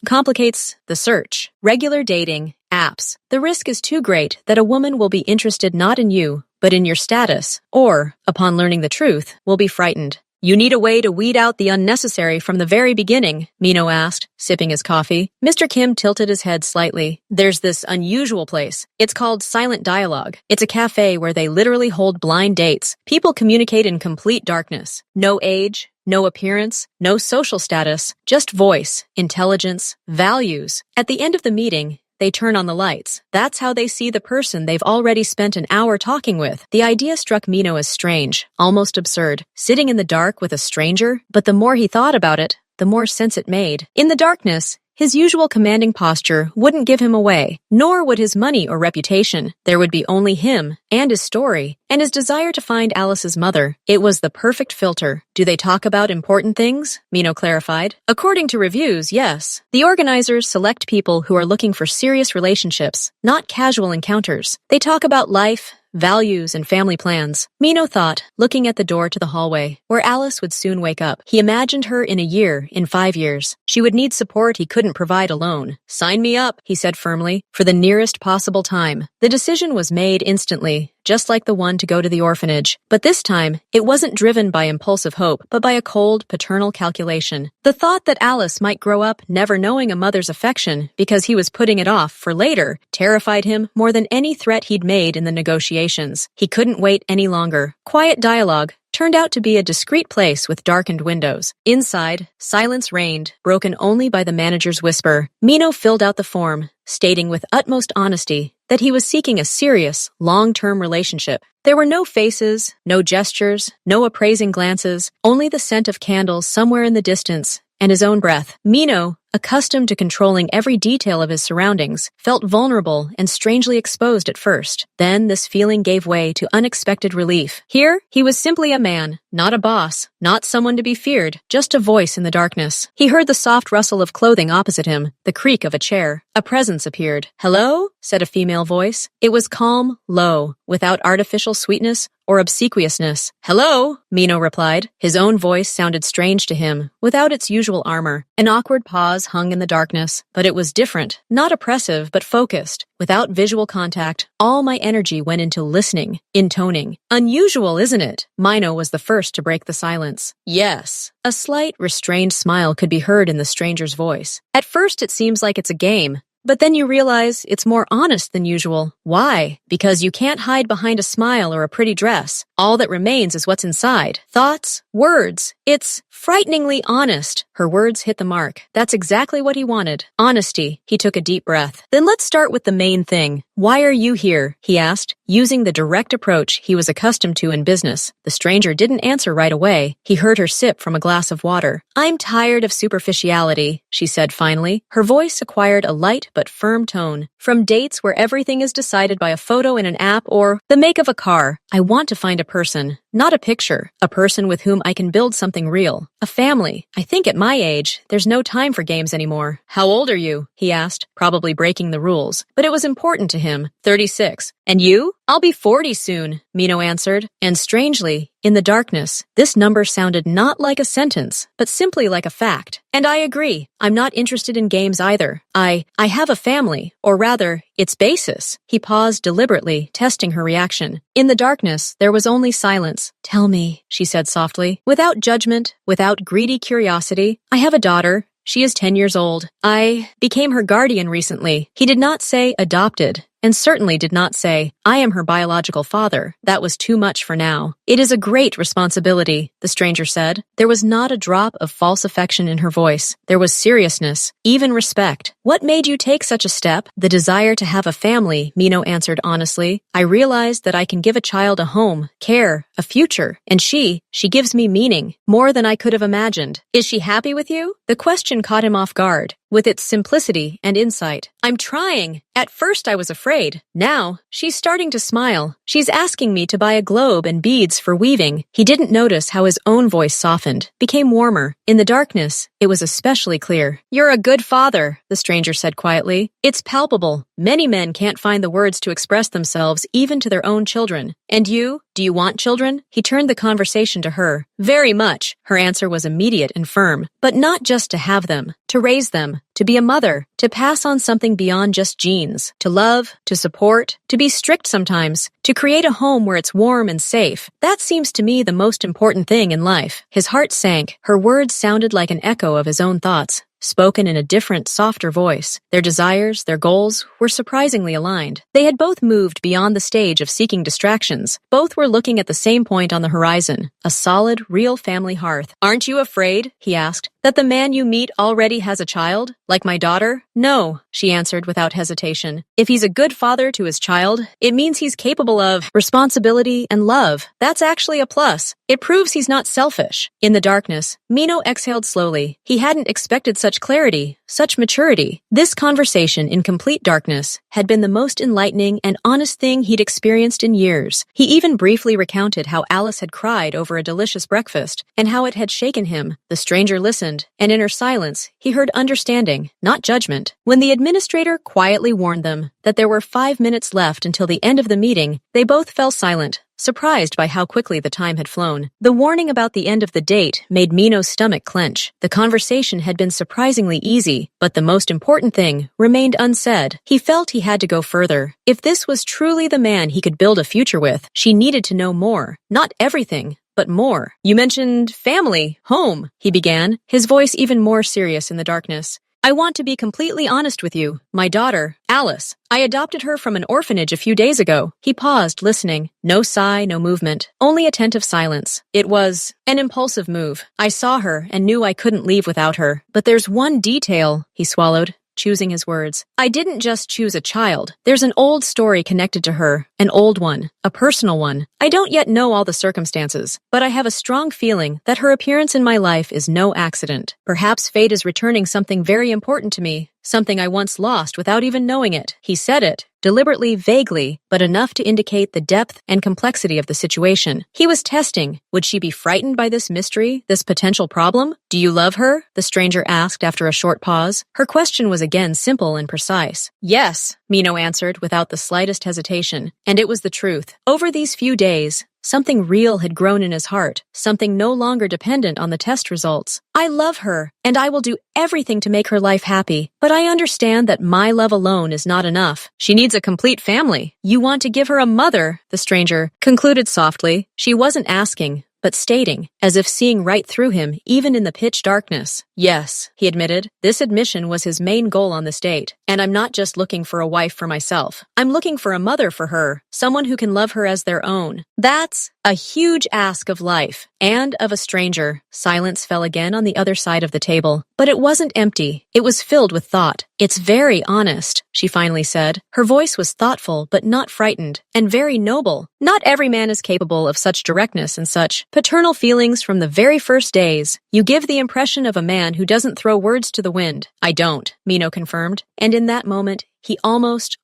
complicates the search. Regular dating, apps. The risk is too great that a woman will be interested not in you, but in your status, or, upon learning the truth, will be frightened. You need a way to weed out the unnecessary from the very beginning, Mino asked, sipping his coffee. Mr. Kim tilted his head slightly. There's this unusual place. It's called Silent Dialogue. It's a cafe where they literally hold blind dates. People communicate in complete darkness. No age, no appearance, no social status, just voice, intelligence, values. At the end of the meeting, they turn on the lights. That's how they see the person they've already spent an hour talking with. The idea struck Mino as strange, almost absurd. Sitting in the dark with a stranger? But the more he thought about it, the more sense it made. In the darkness, his usual commanding posture wouldn't give him away, nor would his money or reputation. There would be only him, and his story, and his desire to find Alice's mother. It was the perfect filter. Do they talk about important things? Mino clarified. According to reviews, yes. The organizers select people who are looking for serious relationships, not casual encounters. They talk about life, values, and family plans. Mino thought, looking at the door to the hallway, where Alice would soon wake up. He imagined her in a year, in 5 years. She would need support he couldn't provide alone. Sign me up, he said firmly, for the nearest possible time. The decision was made instantly, just like the one to go to the orphanage. But this time, it wasn't driven by impulsive hope, but by a cold, paternal calculation. The thought that Alice might grow up never knowing a mother's affection because he was putting it off for later terrified him more than any threat he'd made in the negotiations. He couldn't wait any longer. Quiet Dialogue turned out to be a discreet place with darkened windows. Inside, silence reigned, broken only by the manager's whisper. Mino filled out the form, stating with utmost honesty that he was seeking a serious, long-term relationship. There were no faces, no gestures, no appraising glances, only the scent of candles somewhere in the distance, and his own breath. Mino, accustomed to controlling every detail of his surroundings, felt vulnerable and strangely exposed at first. Then this feeling gave way to unexpected relief. Here, he was simply a man, not a boss, not someone to be feared, just a voice in the darkness. He heard the soft rustle of clothing opposite him, the creak of a chair. A presence appeared. "Hello?" said a female voice. It was calm, low, without artificial sweetness or obsequiousness. "Hello," Mino replied. His own voice sounded strange to him, without its usual armor. An awkward pause hung in the darkness, but it was different, not oppressive, but focused. Without visual contact, all my energy went into listening, intoning. "Unusual, isn't it?" Mino was the first to break the silence. "Yes." A slight, restrained smile could be heard in the stranger's voice. "At first it seems like it's a game, but then you realize it's more honest than usual. Why? Because you can't hide behind a smile or a pretty dress. All that remains is what's inside. Thoughts, words. It's frighteningly honest." Her words hit the mark. That's exactly what he wanted. Honesty. He took a deep breath. "Then let's start with the main thing. Why are you here?" he asked, using the direct approach he was accustomed to in business. The stranger didn't answer right away. He heard her sip from a glass of water. "I'm tired of superficiality," she said finally. Her voice acquired a light but firm tone. "From dates where everything is decided by a photo in an app or the make of a car, I want to find a person, not a picture. A person with whom I can build something real. A family. I think at my age, there's no time for games anymore." "How old are you?" he asked, probably breaking the rules. But it was important to him. 36. "And you?" "I'll be 40 soon," Mino answered. And strangely, in the darkness, this number sounded not like a sentence, but simply like a fact. "And I agree. I'm not interested in games either. I have a family, or rather, its basis." He paused deliberately, testing her reaction. In the darkness, there was only silence. "Tell me," she said softly, without judgment, without greedy curiosity. "I have a daughter. She is 10 years old. I became her guardian recently." He did not say adopted, and certainly did not say, "I am her biological father." That was too much for now. "It is a great responsibility," the stranger said. There was not a drop of false affection in her voice. There was seriousness, even respect. "What made you take such a step?" "The desire to have a family," Mino answered honestly. "I realized that I can give a child a home, care, a future, and she gives me meaning, more than I could have imagined." "Is she happy with you?" The question caught him off guard, with its simplicity and insight. "I'm trying. At first I was afraid. Now, she's starting to smile. She's asking me to buy a globe and beads for weaving." He didn't notice how his own voice softened, became warmer. In the darkness, it was especially clear. "You're a good father," the stranger said quietly. "It's palpable. Many men can't find the words to express themselves even to their own children. And you? Do you want children? He turned the conversation to her. Very much. Her answer was immediate and firm. But not just to have them, to raise them, to be a mother, to pass on something beyond just genes, to love, to support, to be strict sometimes, to create a home where it's warm and safe. That seems to me the most important thing in life. His heart sank. Her words sounded like an echo of his own thoughts, spoken in a different, softer voice. Their desires, their goals, were surprisingly aligned. They had both moved beyond the stage of seeking distractions. Both were looking at the same point on the horizon, a solid, real family hearth. Aren't you afraid, he asked, that the man you meet already has a child? Like my daughter? No, she answered without hesitation. If he's a good father to his child, it means he's capable of responsibility and love. That's actually a plus. It proves he's not selfish. In the darkness, Mino exhaled slowly. He hadn't expected such clarity, such maturity. This conversation in complete darkness had been the most enlightening and honest thing he'd experienced in years. He even briefly recounted how Alice had cried over a delicious breakfast and how it had shaken him. The stranger listened, and in her silence, he heard understanding, not judgment. When the administrator quietly warned them that there were 5 minutes left until the end of the meeting, they both fell silent, surprised by how quickly the time had flown. The warning about the end of the date made Mino's stomach clench. The conversation had been surprisingly easy, but the most important thing remained unsaid. He felt he had to go further. If this was truly the man he could build a future with, she needed to know more. Not everything, but more. You mentioned family, home, he began, his voice even more serious in the darkness. I want to be completely honest with you. My daughter, Alice, I adopted her from an orphanage a few days ago. He paused, listening. No sigh, no movement. Only attentive silence. It was an impulsive move. I saw her and knew I couldn't leave without her. But there's one detail, he swallowed, choosing his words. I didn't just choose a child. There's an old story connected to her, an old one, a personal one. I don't yet know all the circumstances, but I have a strong feeling that her appearance in my life is no accident. Perhaps fate is returning something very important to me, something I once lost without even knowing it. He said it, deliberately, vaguely, but enough to indicate the depth and complexity of the situation. He was testing. Would she be frightened by this mystery, this potential problem? Do you love her? The stranger asked after a short pause. Her question was again simple and precise. Yes, Mino answered without the slightest hesitation. And it was the truth. Over these few days, something real had grown in his heart, something no longer dependent on the test results. I love her, and I will do everything to make her life happy. But I understand that my love alone is not enough. She needs a complete family. You want to give her a mother, the stranger concluded softly. She wasn't asking, but stating, as if seeing right through him, even in the pitch darkness. Yes, he admitted. This admission was his main goal on this date. And I'm not just looking for a wife for myself. I'm looking for a mother for her, someone who can love her as their own. That's a huge ask of life, and of a stranger. Silence fell again on the other side of the table. But it wasn't empty. It was filled with thought. It's very honest, she finally said. Her voice was thoughtful, but not frightened, and very noble. Not every man is capable of such directness and such paternal feelings from the very first days. You give the impression of a man who doesn't throw words to the wind. I don't, Mino confirmed. And in that moment, he almost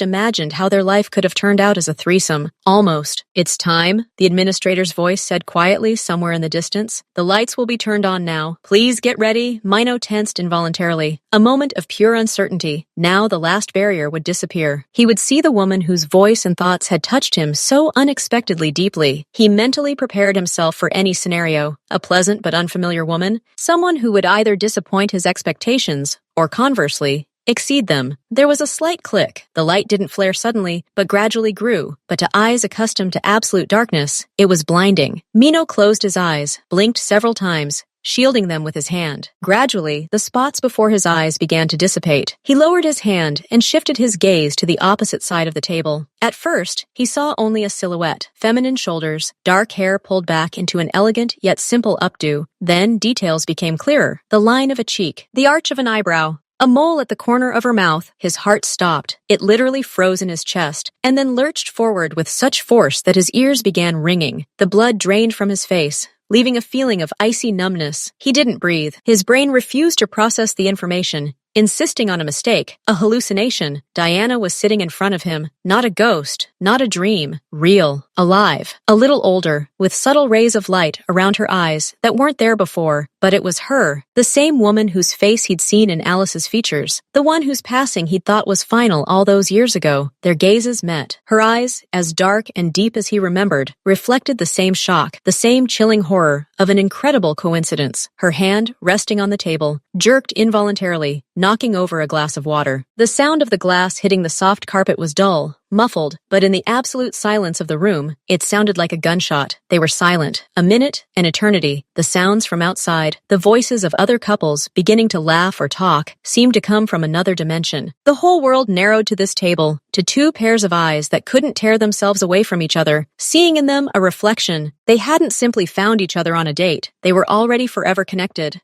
imagined how their life could have turned out as a threesome. Almost. It's time, the administrator's voice said quietly somewhere in the distance. The lights will be turned on now. Please get ready. Mino tensed involuntarily. A moment of pure uncertainty. Now the last barrier would disappear. He would see the woman whose voice and thoughts had touched him so unexpectedly deeply. He mentally prepared himself for any scenario. A pleasant but unfamiliar woman. Someone who would either disappoint his expectations, or conversely, exceed them. There was a slight click. The light didn't flare suddenly, but gradually grew. But to eyes accustomed to absolute darkness, it was blinding. Mino closed his eyes, blinked several times, shielding them with his hand. Gradually, the spots before his eyes began to dissipate. He lowered his hand and shifted his gaze to the opposite side of the table. At first, he saw only a silhouette, feminine shoulders, dark hair pulled back into an elegant yet simple updo. Then details became clearer. The line of a cheek, the arch of an eyebrow, a mole at the corner of her mouth. His heart stopped. It literally froze in his chest, and then lurched forward with such force that his ears began ringing. The blood drained from his face, leaving a feeling of icy numbness. He didn't breathe. His brain refused to process the information. insisting on a mistake, a hallucination. Diana was sitting in front of him, not a ghost, not a dream, real, alive, a little older, with subtle rays of light around her eyes that weren't there before, but it was her, the same woman whose face he'd seen in Alice's features, the one whose passing he'd thought was final all those years ago. Their gazes met. Her eyes, as dark and deep as he remembered, reflected the same shock, the same chilling horror of an incredible coincidence. Her hand, resting on the table, jerked involuntarily, knocking over a glass of water. The sound of the glass hitting the soft carpet was dull, muffled, but in the absolute silence of the room, it sounded like a gunshot. They were silent. A minute, an eternity. The sounds from outside, the voices of other couples beginning to laugh or talk, seemed to come from another dimension. The whole world narrowed to this table, to two pairs of eyes that couldn't tear themselves away from each other, seeing in them a reflection. They hadn't simply found each other on a date. They were already forever connected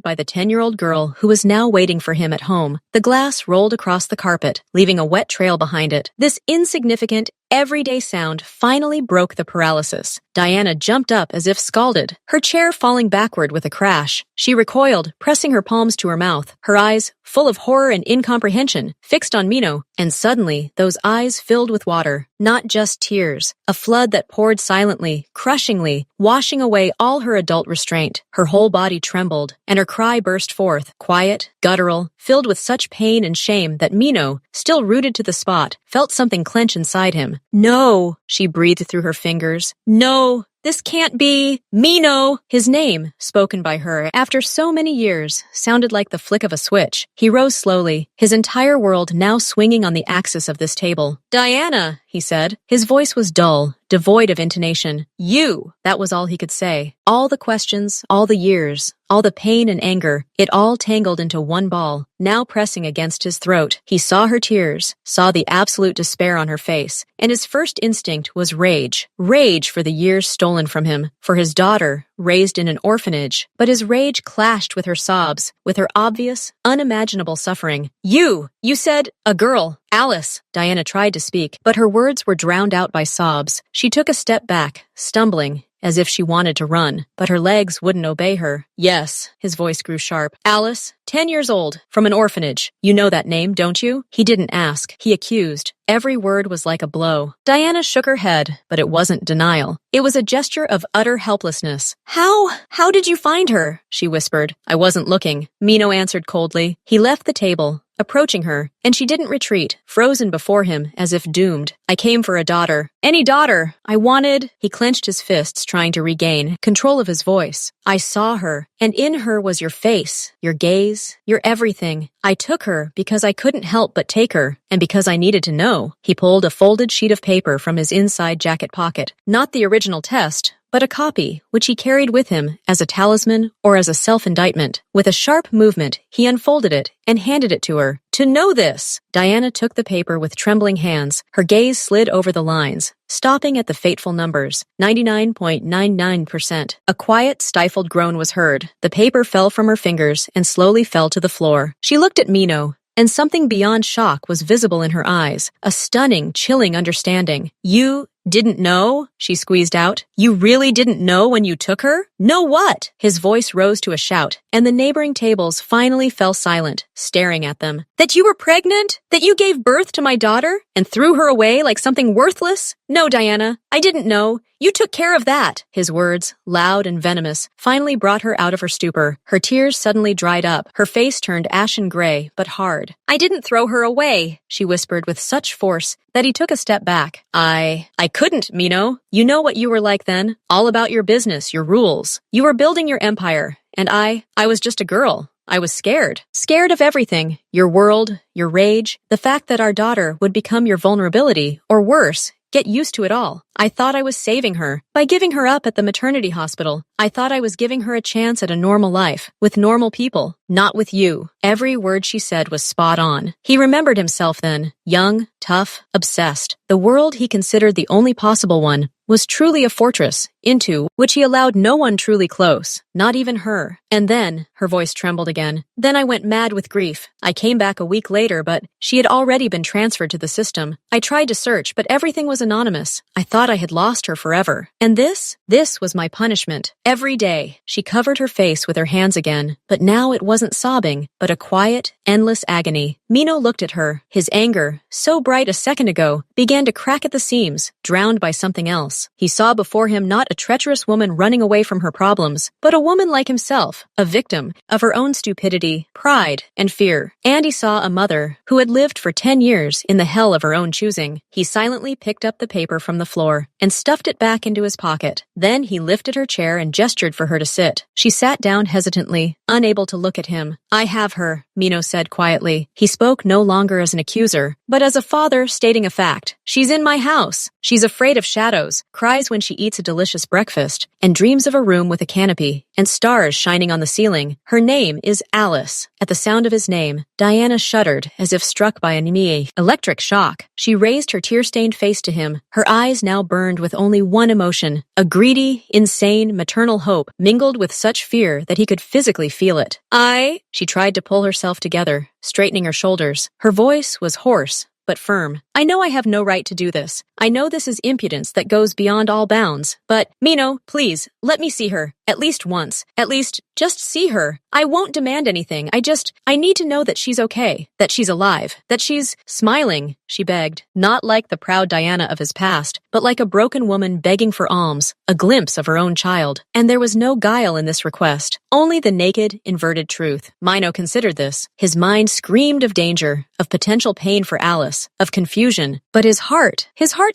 by the 10-year-old girl who was now waiting for him at home. The glass rolled across the carpet, leaving a wet trail behind it. This insignificant, everyday sound finally broke the paralysis. Diana jumped up as if scalded, her chair falling backward with a crash. She recoiled, pressing her palms to her mouth, her eyes, full of horror and incomprehension, fixed on Mino, and suddenly those eyes filled with water, not just tears, a flood that poured silently, crushingly, washing away all her adult restraint. Her whole body trembled, and her cry burst forth, quiet, guttural, filled with such pain and shame that Mino, still rooted to the spot, felt something clench inside him. "No," she breathed through her fingers. "No, this can't be Mino." His name, spoken by her after so many years, sounded like the flick of a switch. He rose slowly, his entire world now swinging on the axis of this table. "Diana," he said. His voice was dull, devoid of intonation. "You!" That was all he could say. All the questions, all the years, all the pain and anger, it all tangled into one ball, now pressing against his throat. He saw her tears, saw the absolute despair on her face, and his first instinct was rage. Rage for the years stolen from him, for his daughter, raised in an orphanage. But his rage clashed with her sobs, with her obvious, unimaginable suffering. You said, a girl, Alice." Diana tried to speak, but her words were drowned out by sobs. She took a step back, stumbling, as if she wanted to run, but her legs wouldn't obey her. "Yes," his voice grew sharp. "Alice, 10 years old, from an orphanage. You know that name, don't you?" He didn't ask. He accused. Every word was like a blow. Diana shook her head, but it wasn't denial. It was a gesture of utter helplessness. How did you find her?" she whispered. "I wasn't looking," Mino answered coldly. He left the table, approaching her, and she didn't retreat, frozen before him as if doomed. "I came for a daughter. Any daughter. I wanted—" He clenched his fists, trying to regain control of his voice. "I saw her, and in her was your face, your gaze, your everything. I took her because I couldn't help but take her, and because I needed to know." He pulled a folded sheet of paper from his inside jacket pocket. Not the original test, but a copy, which he carried with him as a talisman or as a self-indictment. With a sharp movement, he unfolded it and handed it to her. "To know this!" Diana took the paper with trembling hands. Her gaze slid over the lines, stopping at the fateful numbers, 99.99%. A quiet, stifled groan was heard. The paper fell from her fingers and slowly fell to the floor. She looked at Mino, and something beyond shock was visible in her eyes, a stunning, chilling understanding. "You didn't know?" she squeezed out. "You really didn't know when you took her?" "Know what?" His voice rose to a shout, and the neighboring tables finally fell silent, staring at them. "That you were pregnant? That you gave birth to my daughter and threw her away like something worthless? No, Diana, I didn't know. You took care of that." His words, loud and venomous, finally brought her out of her stupor. Her tears suddenly dried up. Her face turned ashen gray, but hard. "I didn't throw her away," she whispered with such force that he took a step back. I couldn't, Mino. You know what you were like then. All about your business, your rules. You were building your empire, and I was just a girl. I was scared. Scared of everything. Your world, your rage, the fact that our daughter would become your vulnerability, or worse, get used to it all. I thought I was saving her by giving her up at the maternity hospital. I thought I was giving her a chance at a normal life, with normal people, not with you. Every word she said was spot on. He remembered himself then, young, tough, obsessed. The world he considered the only possible one was truly a fortress into which he allowed no one truly close, not even her. And then, her voice trembled again, then I went mad with grief. I came back a week later, but she had already been transferred to the system. I tried to search, but everything was anonymous. I thought I had lost her forever. And this was my punishment. Every day, she covered her face with her hands again, but now it wasn't sobbing, but a quiet, endless agony. Mino looked at her. His anger, so bright a second ago, began to crack at the seams, drowned by something else. He saw before him not a treacherous woman running away from her problems, but a woman like himself, a victim of her own stupidity, pride, and fear. And he saw a mother who had lived for 10 years in the hell of her own choosing. He silently picked up the paper from the floor and stuffed it back into his pocket. Then he lifted her chair and gestured for her to sit. She sat down hesitantly, unable to look at him. I have her, Mino said quietly. He spoke no longer as an accuser, but as a father stating a fact. She's in my house. She's afraid of shadows, cries when she eats a delicious breakfast, and dreams of a room with a canopy and stars shining on the ceiling. Her name is Alice. At the sound of his name, Diana shuddered as if struck by an electric shock. She raised her tear-stained face to him. Her eyes now burned with only one emotion, a greedy, insane, maternal hope mingled with such fear that he could physically feel it. She tried to pull herself together, straightening her shoulders. Her voice was hoarse, but firm. I know I have no right to do this. I know this is impudence that goes beyond all bounds. But, Mino, please, let me see her. At least once. At least, just see her. I won't demand anything. I need to know that she's okay. That she's alive. That she's smiling, she begged. Not like the proud Diana of his past, but like a broken woman begging for alms, a glimpse of her own child. And there was no guile in this request. Only the naked, inverted truth. Mino considered this. His mind screamed of danger, of potential pain for Alice, of confusion. But his heart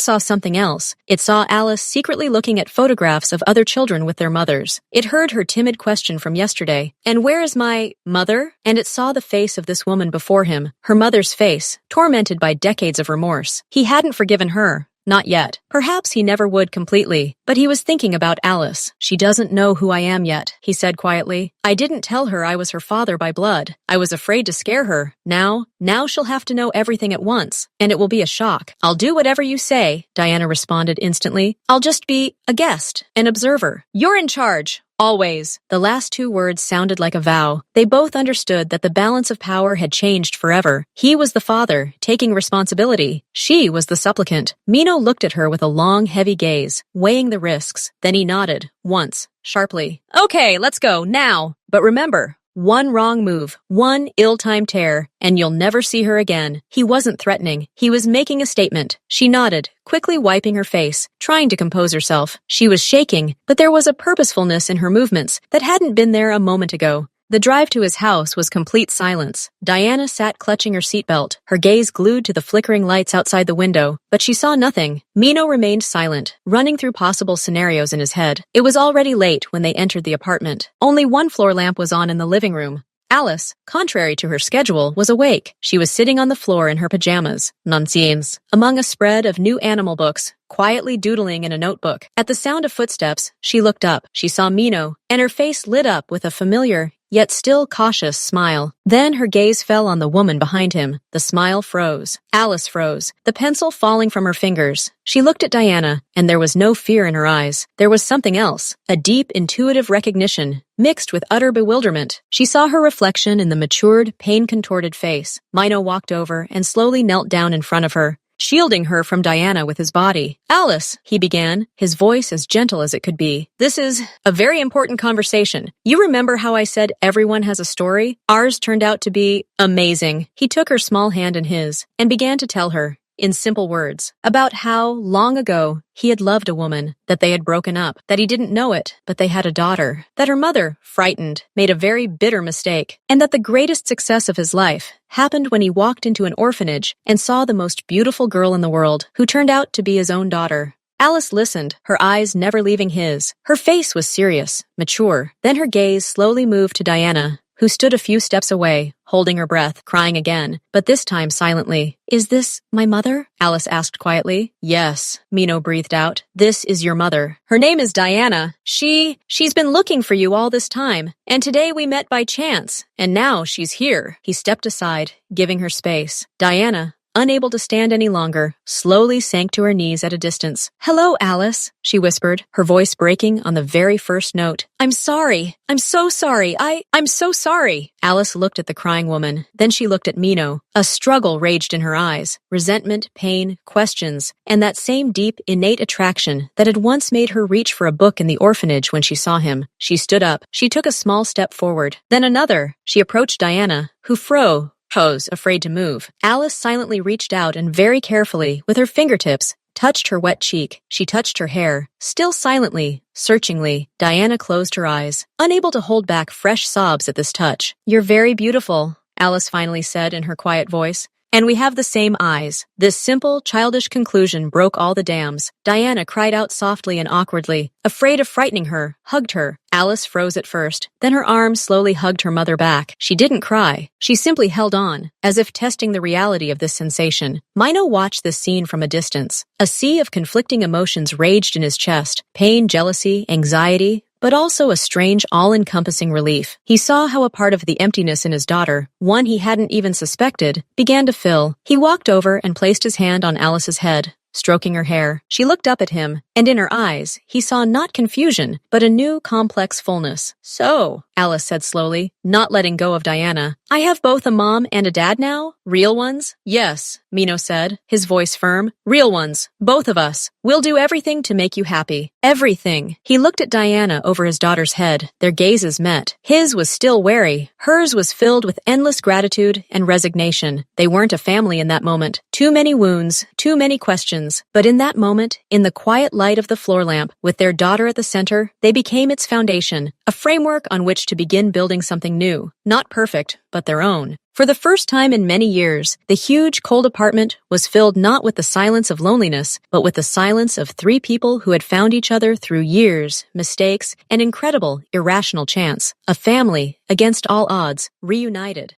saw something else. It saw Alice secretly looking at photographs of other children with their mothers. It heard her timid question from yesterday, and where is my mother? And it saw the face of this woman before him, her mother's face, tormented by decades of remorse. He hadn't forgiven her. Not yet. Perhaps he never would completely, but he was thinking about Alice. She doesn't know who I am yet, he said quietly. I didn't tell her I was her father by blood. I was afraid to scare her. Now she'll have to know everything at once, and it will be a shock. I'll do whatever you say, Diana responded instantly. I'll just be a guest, an observer. You're in charge. Always. The last two words sounded like a vow. They both understood that the balance of power had changed forever. He was the father, taking responsibility. She was the supplicant. Mino looked at her with a long, heavy gaze, weighing the risks. Then he nodded, once, sharply. Okay, let's go, now. But remember, one wrong move, one ill-timed tear, and you'll never see her again. He wasn't threatening. He was making a statement. She nodded, quickly wiping her face, trying to compose herself. She was shaking, but there was a purposefulness in her movements that hadn't been there a moment ago. The drive to his house was complete silence. Diana sat clutching her seatbelt, her gaze glued to the flickering lights outside the window, but she saw nothing. Mino remained silent, running through possible scenarios in his head. It was already late when they entered the apartment. Only one floor lamp was on in the living room. Alice, contrary to her schedule, was awake. She was sitting on the floor in her pajamas, nonsense, among a spread of new animal books, quietly doodling in a notebook. At the sound of footsteps, she looked up. She saw Mino, and her face lit up with a familiar, yet still cautious smile. Then her gaze fell on the woman behind him. The smile froze. Alice froze, the pencil falling from her fingers. She looked at Diana, and there was no fear in her eyes. There was something else, a deep, intuitive recognition, mixed with utter bewilderment. She saw her reflection in the matured, pain-contorted face. Mino walked over and slowly knelt down in front of her, shielding her from Diana with his body. Alice, he began, his voice as gentle as it could be. This is a very important conversation. You remember how I said everyone has a story? Ours turned out to be amazing. He took her small hand in his and began to tell her, in simple words, about how, long ago, he had loved a woman, that they had broken up, that he didn't know it, but they had a daughter, that her mother, frightened, made a very bitter mistake, and that the greatest success of his life happened when he walked into an orphanage and saw the most beautiful girl in the world, who turned out to be his own daughter. Alice listened, her eyes never leaving his. Her face was serious, mature. Then her gaze slowly moved to Diana, who stood a few steps away, holding her breath, crying again, but this time silently. Is this my mother? Alice asked quietly. Yes, Mino breathed out. This is your mother. Her name is Diana. She's been looking for you all this time, and today we met by chance, and now she's here. He stepped aside, giving her space. Diana, unable to stand any longer, slowly sank to her knees at a distance. "Hello, Alice," she whispered, her voice breaking on the very first note. "I'm sorry. I'm so sorry. I'm so sorry." Alice looked at the crying woman. Then she looked at Mino. A struggle raged in her eyes. Resentment, pain, questions, and that same deep, innate attraction that had once made her reach for a book in the orphanage when she saw him. She stood up. She took a small step forward. Then another. She approached Diana, who froze, afraid to move. Alice silently reached out and very carefully, with her fingertips, touched her wet cheek. She touched her hair. Still silently, searchingly, Diana closed her eyes, unable to hold back fresh sobs at this touch. "You're very beautiful," Alice finally said in her quiet voice. "And we have the same eyes." This simple, childish conclusion broke all the dams. Diana cried out softly and awkwardly, afraid of frightening her, hugged her. Alice froze at first, then her arms slowly hugged her mother back. She didn't cry. She simply held on, as if testing the reality of this sensation. Mino watched this scene from a distance. A sea of conflicting emotions raged in his chest: pain, jealousy, anxiety, but also a strange, all-encompassing relief. He saw how a part of the emptiness in his daughter, one he hadn't even suspected, began to fill. He walked over and placed his hand on Alice's head, stroking her hair. She looked up at him, and in her eyes, he saw not confusion, but a new, complex fullness. "So," Alice said slowly, not letting go of Diana, "I have both a mom and a dad now? Real ones?" "Yes," Mino said, his voice firm. "Real ones. Both of us. We'll do everything to make you happy. Everything." He looked at Diana over his daughter's head. Their gazes met. His was still wary. Hers was filled with endless gratitude and resignation. They weren't a family in that moment. Too many wounds, too many questions. But in that moment, in the quiet light of the floor lamp, with their daughter at the center, they became its foundation, a framework on which to begin building something new. Not perfect, but their own. For the first time in many years, the huge, cold apartment was filled not with the silence of loneliness, but with the silence of three people who had found each other through years, mistakes, and incredible, irrational chance. A family, against all odds, reunited.